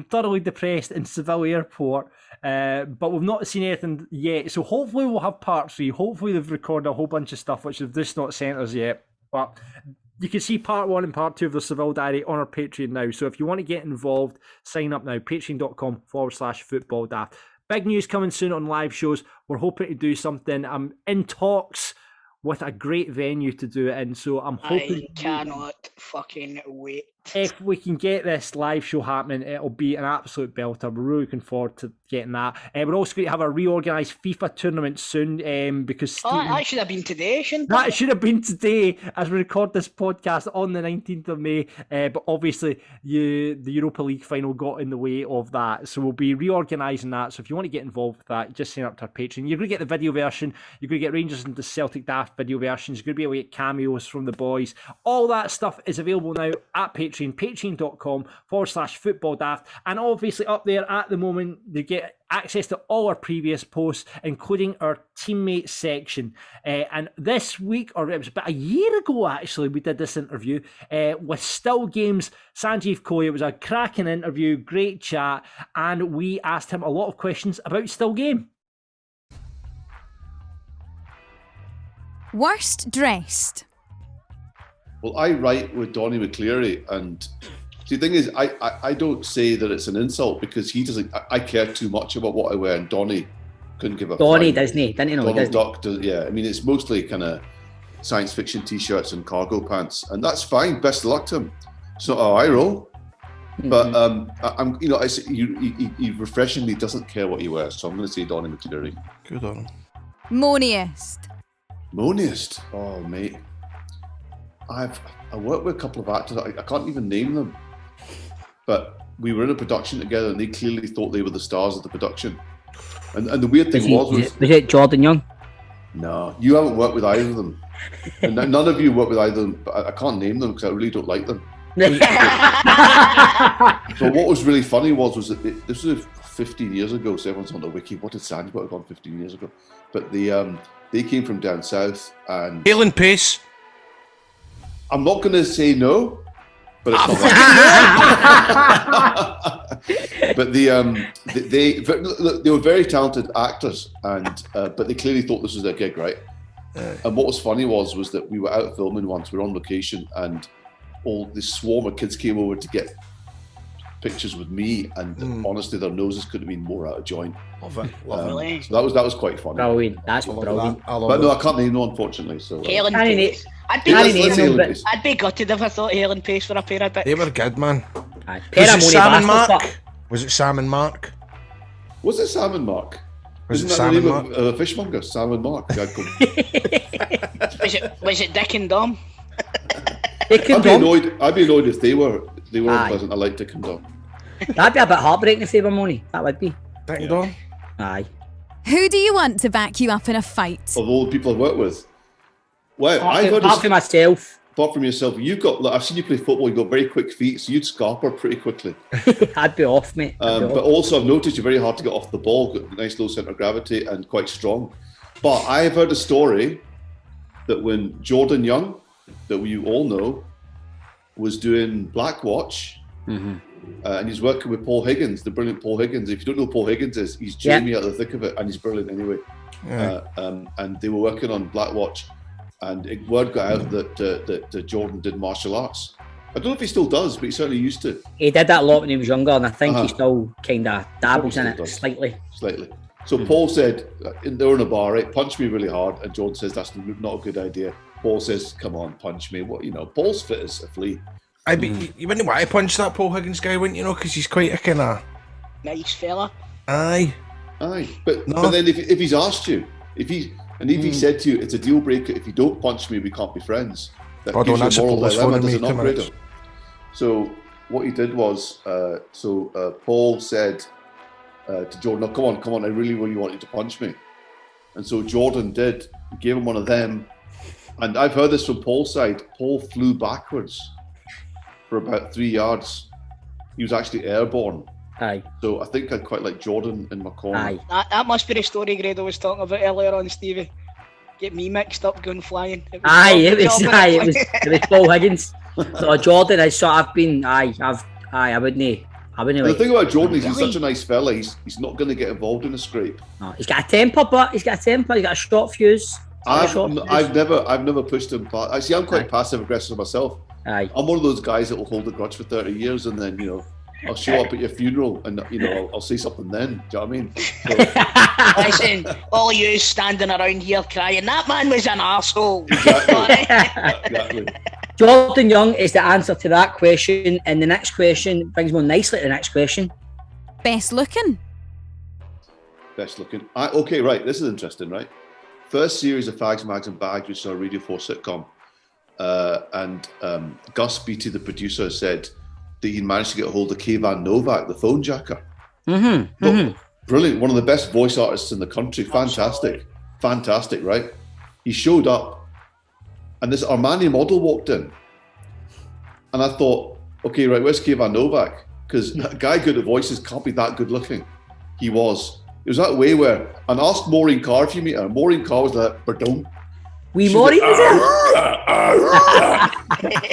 thoroughly depressed in Seville Airport. But we've not seen anything yet. So hopefully we'll have part three. Hopefully they've recorded a whole bunch of stuff which they've just not sent us yet. But you can see part one and part two of the Seville Diary on our Patreon now. So if you want to get involved, sign up now. Patreon.com/football daft. Big news coming soon on live shows. We're hoping to do something. I'm in talks with a great venue to do it in. So I'm hoping... I cannot fucking wait. If we can get this live show happening, it'll be an absolute belter. We're really looking forward to getting that. We're also going to have a reorganised FIFA tournament soon because... that should have been today, shouldn't it? That should have been today as we record this podcast on the 19th of May. But obviously, the Europa League Final got in the way of that. So we'll be reorganising that. So if you want to get involved with that, just sign up to our Patreon. You're going to get the video version. You're going to get Rangers and the Celtic Daft video versions. You're going to be able to get cameos from the boys. All that stuff is available now at Patreon. Patreon.com/football daft. And obviously up there at the moment, you get access to all our previous posts, including our teammate section. And this week, or it was about a year ago actually, we did this interview with Still Games Sanjeev Kohli. It was a cracking interview, great chat, and we asked him a lot of questions about Still Game. Worst dressed. Well, I write with Donny McCleary, and see, the thing is, I don't say that it's an insult because he doesn't. I care too much about what I wear, and Donny couldn't give a. Donny doesn't he? Didn't he know? Donald Duck does, yeah. I mean, it's mostly kind of science fiction t-shirts and cargo pants, and that's fine. Best of luck to him. It's not how I roll. But I'm, he refreshingly doesn't care what he wears, so I'm going to say Donny McCleary. Good on him. Moniest. Moniest. Oh, mate. I worked with a couple of actors. I can't even name them, but we were in a production together, and they clearly thought they were the stars of the production. And the weird thing was it Jordan Young? No, you haven't worked with either of them, and none of you worked with either of them. But I can't name them because I really don't like them. So what was really funny was that this was 15 years ago. So everyone's on the wiki. What did Sandberg have gone 15 years ago? But they came from down south, and Hale and Pace. I'm not going to say no, but it's not like but they were very talented actors, and but they clearly thought this was their gig, right? And what was funny was that we were out filming once. We were on location, and all this swarm of kids came over to get pictures with me, and honestly, their noses couldn't have been more out of joint. Love it. Love it. So that was quite funny. Brilliant. That's brilliant. But no, I can't name no, unfortunately. So Helen I need Pace. it. I'd be gutted if I thought Helen Pace for a pair of bits. They were good, man. Aye. Was it Sam and Bastard, Mark? Was it Sam and Mark? Was it Sam and Mark? Was Isn't it that Sam the and name Mark? of Fishmonger? Sam and Mark. Was it Dick and Dom? I'd be annoyed if they were Aye. unpleasant. I like Dick and Dom. That'd be a bit heartbreaking if they were Mooney. That would be. Dick and Dom? Aye. Who do you want to back you up in a fight? Of all the people I've worked with. Well, Apart from myself. Apart from yourself, I've seen you play football. You've got very quick feet, so you'd scarper pretty quickly. I'd be off, mate. But also, I've noticed you're very hard to get off the ball. Got a nice low centre of gravity and quite strong. But I have heard a story that when Jordan Young, that you all know, was doing Black Watch, and he's working with Paul Higgins, the brilliant Paul Higgins. If you don't know who Paul Higgins is, he's Jamie out of the thick of it, and he's brilliant anyway. And they were working on Black Watch, and word got out that Jordan did martial arts. I don't know if he still does, but he certainly used to. He did that a lot when he was younger, and I think he still kind of dabbles in it does. slightly. So Paul said, they were in a bar, right? Punch me really hard, and Jordan says that's not a good idea. Paul says, "Come on, punch me." Paul's fit as a flea. You wouldn't want to punch that Paul Higgins guy, wouldn't you? Because he's quite a kind of nice fella. Aye. But then if he's asked you, if he said to you, it's a deal breaker. If you don't punch me, we can't be friends. That gives you a moral dilemma, does it not, Grado? So what he did was, Paul said to Jordan, "No, come on, I really, really want you to punch me." And so Jordan did. He gave him one of them. And I've heard this from Paul's side. Paul flew backwards for about 3 yards. He was actually airborne. Aye. So I think I'd quite like Jordan in my corner. Aye. That must be the story Grado was talking about earlier on, Stevie. Get me mixed up going flying. It was Paul Higgins. So Jordan is I've been I wouldn't. The thing about Jordan is he's such a nice fella. He's not going to get involved in a scrape. No, he's got a temper, but he's got a short fuse. I've never pushed him. I see. I'm quite passive aggressive myself. Aye. I'm one of those guys that will hold a grudge for 30 years, and then I'll show up at your funeral, and I'll say something then. Do you know what I mean? So, listen, all you standing around here crying, that man was an arsehole. Exactly. Jordan Young is the answer to that question, and the next question brings more nicely to the next question. Best looking. Okay, right. This is interesting, right? First series of Fags, Mags and Bags, which is our Radio 4 sitcom, and Gus Beattie, the producer, said that he managed to get a hold of Kayvan Novak, the phone jacker. Brilliant, one of the best voice artists in the country. Fantastic, right? He showed up, and this Armani model walked in, and I thought, okay, right, where's Kayvan Novak? Because a guy good at voices can't be that good looking. He was. It was that way where, and ask Maureen Carr if you meet her. Maureen Carr was like, pardon. Maureen was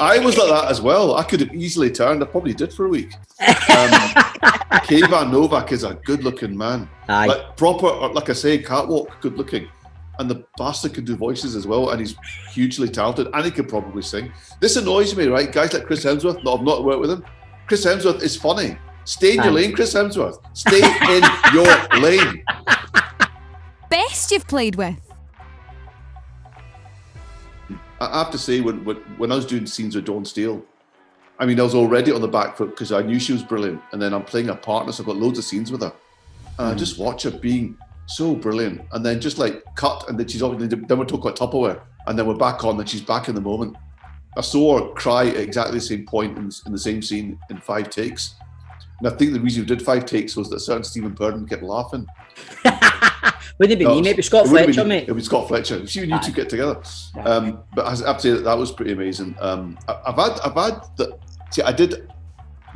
I was like that as well. I could have easily turned. I probably did for a week. Kayvan Novak is a good-looking man. Aye. Like proper, like I say, catwalk, good-looking. And the bastard can do voices as well, and he's hugely talented, and he can probably sing. This annoys me, right? Guys like Chris Hemsworth, I've not worked with him. Chris Hemsworth is funny. Stay in your lane, Chris Hemsworth. Stay in your lane. Best you've played with? I have to say, when I was doing scenes with Dawn Steele, I mean, I was already on the back foot because I knew she was brilliant. And then I'm playing a partner, so I've got loads of scenes with her. And I just watch her being so brilliant. And then just like cut, and then then we're talking about Tupperware. And then we're back on, and she's back in the moment. I saw her cry at exactly the same point in the same scene in 5 takes. And I think the reason we did 5 takes was that a certain Stephen Purden kept laughing. Wouldn't it be me, mate? It was Scott Fletcher, mate. It was Scott Fletcher. See when you two get together. But I have to say that was pretty amazing. I did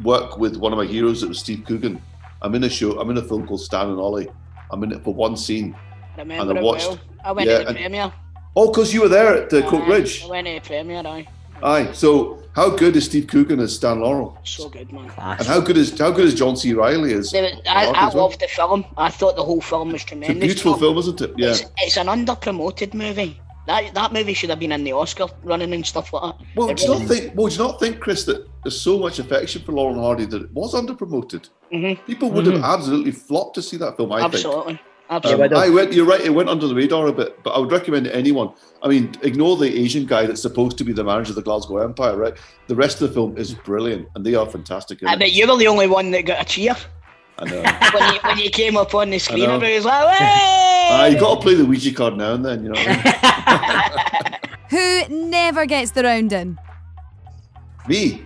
work with one of my heroes. It was Steve Coogan. I'm in a film called Stan and Ollie. I'm in it for one scene. Remember it well. I went to the premiere. Oh, because you were there at Coke Ridge. I went to the premiere, Aye. So how good is Steve Coogan as Stan Laurel? So good, man. And how good is John C. Reilly as? I loved the film. I thought the whole film was tremendous. It's a beautiful film, isn't it? Yeah. It's an under-promoted movie. That movie should have been in the Oscar running and stuff like that. Well, do you not think, Chris, that there's so much affection for Laurel and Hardy that it was underpromoted? Mm-hmm. People would have absolutely flocked to see that film, I think. Absolutely. You're right, it went under the radar a bit, but I would recommend it to anyone. I mean, ignore the Asian guy that's supposed to be the manager of the Glasgow Empire, right? The rest of the film is brilliant, and they are fantastic. I bet you were the only one that got a cheer. I know. when you came up on the screen, everybody was like, "Hey!" You got to play the Ouija card now and then, you know what I mean? Who never gets the round in? Me.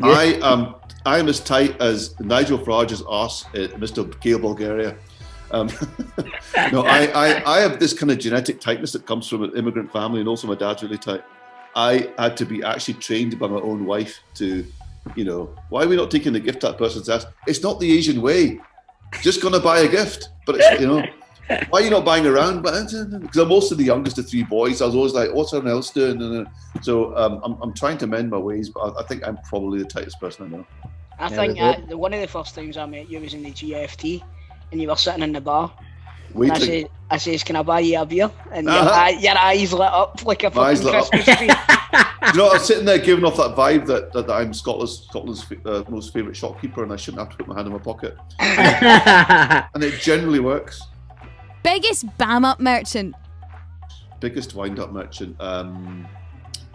I am as tight as Nigel Farage's arse, Mr. Gale Bulgaria. No, I have this kind of genetic tightness that comes from an immigrant family, and also my dad's really tight. I had to be actually trained by my own wife to, why are we not taking the gift that person's asked? It's not the Asian way. Just gonna buy a gift, but it's why are you not buying around? Because I'm also the youngest of three boys. I was always like, what's everyone else doing? And so I'm trying to mend my ways, but I think I'm probably the tightest person I know. I think one of the first times I met you was in the GFT, and you were sitting in the bar. Waiting. I says, can I buy you a beer? And your eyes lit up like a fucking Christmas tree. I was sitting there giving off that vibe that I'm Scotland's most favourite shopkeeper, and I shouldn't have to put my hand in my pocket. And it generally works. Biggest bam-up merchant? Biggest wind-up merchant?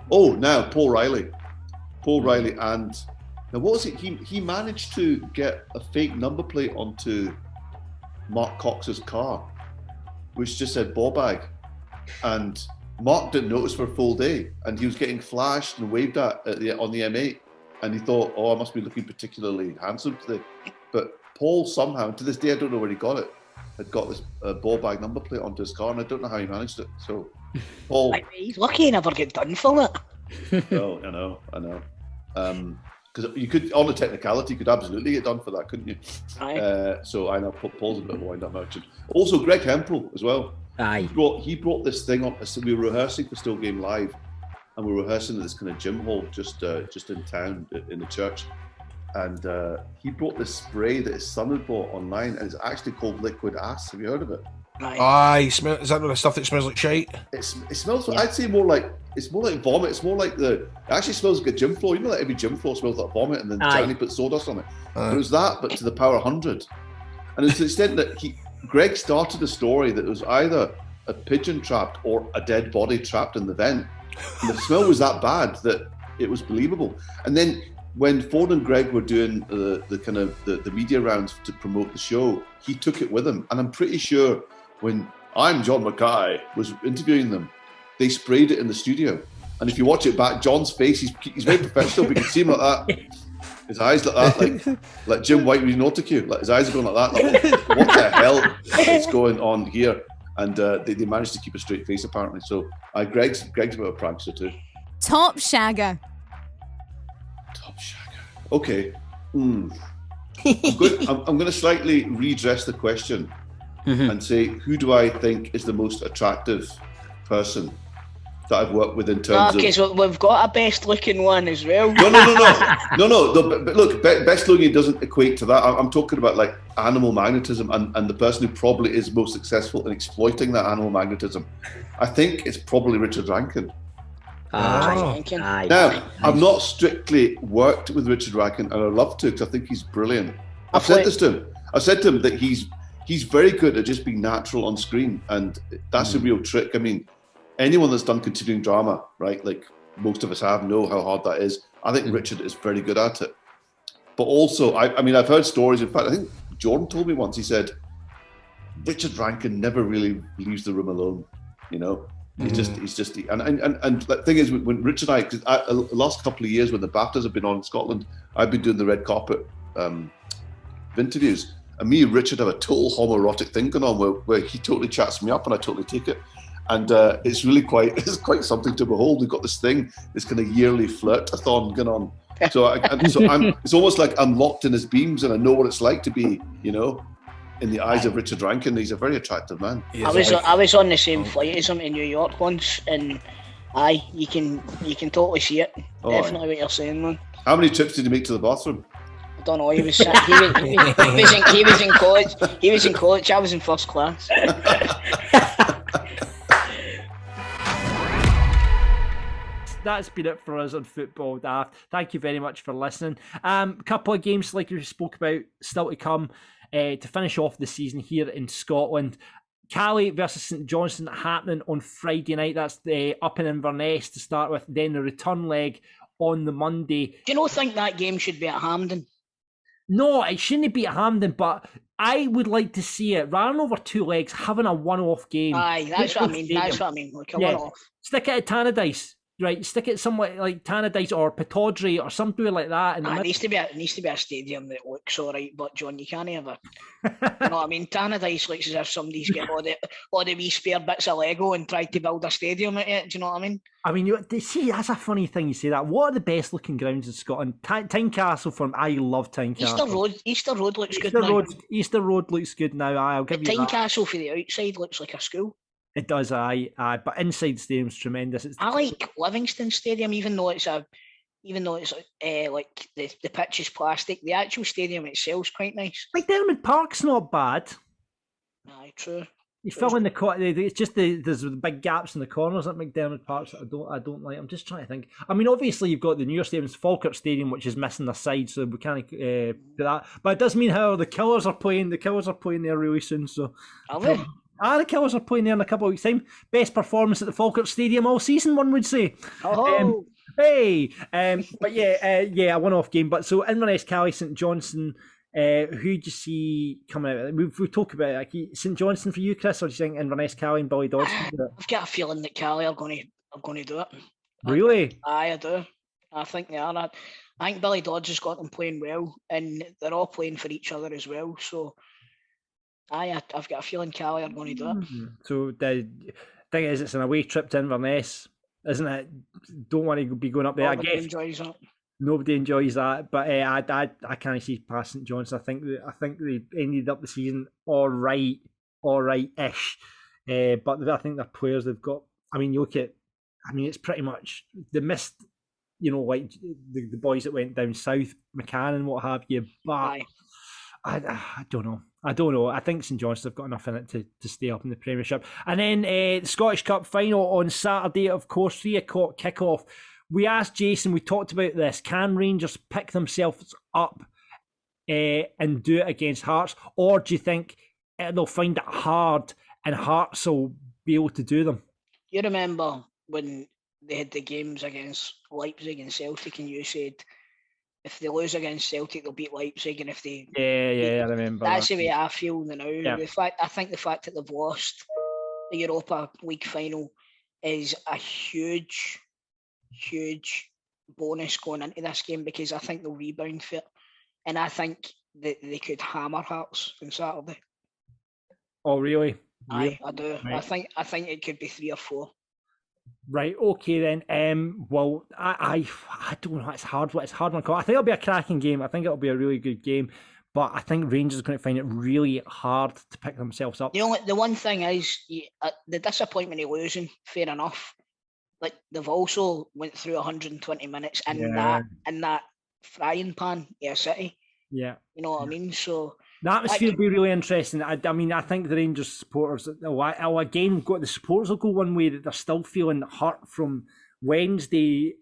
Paul Riley. Paul Riley, and now what was it? He managed to get a fake number plate onto Mark Cox's car, which just said ball bag, and Mark didn't notice for a full day, and he was getting flashed and waved at on the M8, and he thought, I must be looking particularly handsome today. But Paul somehow, to this day, I don't know where he got it, had got this ball bag number plate onto his car, and I don't know how he managed it. So Paul, he's lucky he never get done for it. No, I know. Because you could, on a technicality, you could absolutely get done for that, couldn't you? So I know Paul's a bit of a wind-up merchant. Also, Greg Hempel as well. Aye. He brought this thing on. So we were rehearsing for Still Game Live, and we were rehearsing at this kind of gym hall just in town in the church. And he brought this spray that his son had bought online, and it's actually called Liquid Ass. Have you heard of it? Aye, is that the stuff that smells like shite? It smells. Yeah. I'd say more like vomit. It's more like it actually smells like a gym floor. You know, like every gym floor smells like vomit, and then Johnny put sawdust on it. It was that, but to the power 100. And it's to the extent that Greg started a story that was either a pigeon trapped or a dead body trapped in the vent. And the smell was that bad that it was believable. And then when Ford and Greg were doing the media rounds to promote the show, he took it with him. And I'm pretty sure when I'm John Mackay was interviewing them, they sprayed it in the studio. And if you watch it back, John's face, he's very professional, but you can see him like that. His eyes like that, like Jim White reading Autocue. Like his eyes are going like that. Like, what the hell is going on here? And they managed to keep a straight face apparently. So Greg's a bit of a prankster too. Top shagger. Okay. I'm going to slightly redress the question and say, who do I think is the most attractive person that I've worked with in terms of... Okay, so we've got a best looking one as well. No, but look, best looking doesn't equate to that. I'm talking about like animal magnetism and the person who probably is most successful in exploiting that animal magnetism. I think it's probably Richard Rankin. Now, I've not strictly worked with Richard Rankin, and I'd love to because I think he's brilliant. I've said this to him. I've said to him that he's very good at just being natural on screen, and that's a real trick. I mean, anyone that's done continuing drama, right, like most of us have, know how hard that is. I think Richard is very good at it. But also, I mean, I've heard stories. In fact, I think Jordan told me once, he said, Richard Rankin never really leaves the room alone, you know? He's just, and the thing is, when Richard and the last couple of years when the BAFTAs have been on in Scotland, I've been doing the red carpet interviews, and me and Richard have a total homoerotic thing going on where he totally chats me up and I totally take it, and it's really quite something to behold. We've got this thing, this kind of yearly flirt-a-thon going on. So it's almost like I'm locked in his beams and I know what it's like to be, you know, in the eyes of Richard Rankin. He's a very attractive man. I was on the same flight as him to New York once, and you can totally see it. Definitely what you're saying, man. How many trips did you make to the bathroom? I don't know. He was in college. He was in college. I was in first class. that's been it for us on Football Daft. Thank you very much for listening. Couple of games like we spoke about still to come to finish off the season here in Scotland. Cali versus St Johnstone happening on Friday night. That's up in Inverness to start with. Then the return leg on the Monday. Do you not think that game should be at Hampden? No, it shouldn't be at Hampden, but I would like to see it, rather than over 2 legs, having a one-off game. Aye, that's what I mean. That's what I mean. Like a one-off. Stick it at Tannadice, right? Stick it somewhere like Tannadice or Pittodrie or something like that. It needs to be a stadium that looks all right, but John, you can't have a. You know what I mean? Tannadice looks as if somebody's got all the wee spare bits of Lego and tried to build a stadium at it. Do you know what I mean? I mean, see, that's a funny thing you say that. What are the best looking grounds in Scotland? Tynecastle from I love Tynecastle. Easter Road looks good now. Easter Road looks good now. I'll give you that. Tynecastle for the outside looks like a school. It does, aye. But inside stadium's tremendous. I like Livingston Stadium, even though it's like the pitch is plastic. The actual stadium itself's quite nice. McDermott Park's not bad. Aye, true. You fill in the it's just there's the big gaps in the corners at McDermott Park that I don't like. I'm just trying to think. I mean, obviously you've got the newer stadiums, Falkirk Stadium, which is missing the side, so we can't do that. But it does mean, however, the Killers are playing there really soon. So are they? The Killers are playing there in a couple of weeks' time. Best performance at the Falkirk Stadium all season, one would say. Oh. But a one-off game. But so Inverness, Cali, St Johnstone. Who do you see coming out? We've talked about it. Like, St Johnstone for you, Chris, or do you think Inverness, Cali, and Billy Dodds? I've got a feeling that Cali are going to do it. Really? I do. I think they are. I think Billy Dodds has got them playing well, and they're all playing for each other as well. So, I've got a feeling Cali are going to do it. So the thing is, it's an away trip to Inverness, isn't it? Don't want to be going up there. Nobody enjoys that. Nobody enjoys that, but I can't see past St Johnstone. I think they ended up the season all right-ish. But I think the players they've got. I mean, you look at. I mean, it's pretty much they missed. You know, like the boys that went down south, McCann and what have you. But I don't know. I think St Johnstone have got enough in it to stay up in the Premiership. And then the Scottish Cup final on Saturday, of course, 3:00 kickoff. We asked Jason, we talked about this, can Rangers pick themselves up and do it against Hearts? Or do you think they'll find it hard and Hearts will be able to do them? You remember when they had the games against Leipzig and Celtic and you said if they lose against Celtic, they'll beat Leipzig, and if they... Yeah, I remember That's that. the way I feel now. Yeah. I think the fact that they've lost the Europa League Final is a huge bonus going into this game, because I think they'll rebound for it, and I think that they could hammer Hearts on Saturday. Oh, really? Aye, I do. Right. I think it could be 3 or 4. Right, okay then. Well, I don't know. It's hard. It's hard one call. I think it'll be a cracking game. I think it'll be a really good game, but I think Rangers are going to find it really hard to pick themselves up. The one thing is the disappointment of losing. Fair enough. Like, they've also went through 120 minutes in that frying pan, City. Yeah. You know what I mean? So the atmosphere will be really interesting. I mean, I think the Rangers supporters, again, the supporters will go one way, that they're still feeling hurt from Wednesday,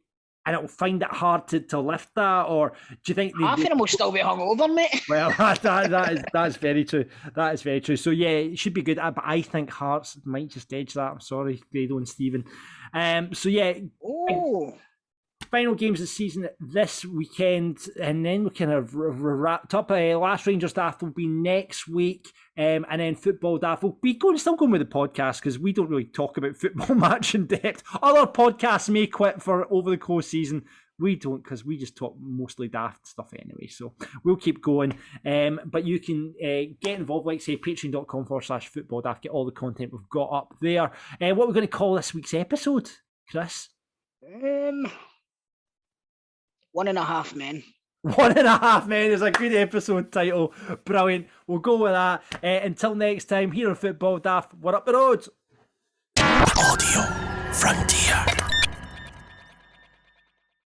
and it'll find it hard to lift that. Or do you think half of them will still be hungover, mate? Well, that's very true. That is very true. So yeah, it should be good. But I think Hearts might just edge that. I'm sorry, Grado and Stephen. So yeah. Oh. Final games of the season this weekend, and then we kind of wrapped up. Last Rangers Daft will be next week, and then Football Daft will be still going with the podcast, because we don't really talk about football much in depth. Other podcasts may quit for over the course season. We don't, because we just talk mostly daft stuff anyway. So we'll keep going. But you can get involved, like say, patreon.com/football daft. Get all the content we've got up there. What we're going to call this week's episode, Chris? 1.5 Men. 1.5 Men is a good episode title. Brilliant. We'll go with that. Until next time, here on Football Daft, we're up the road. Audio Frontier.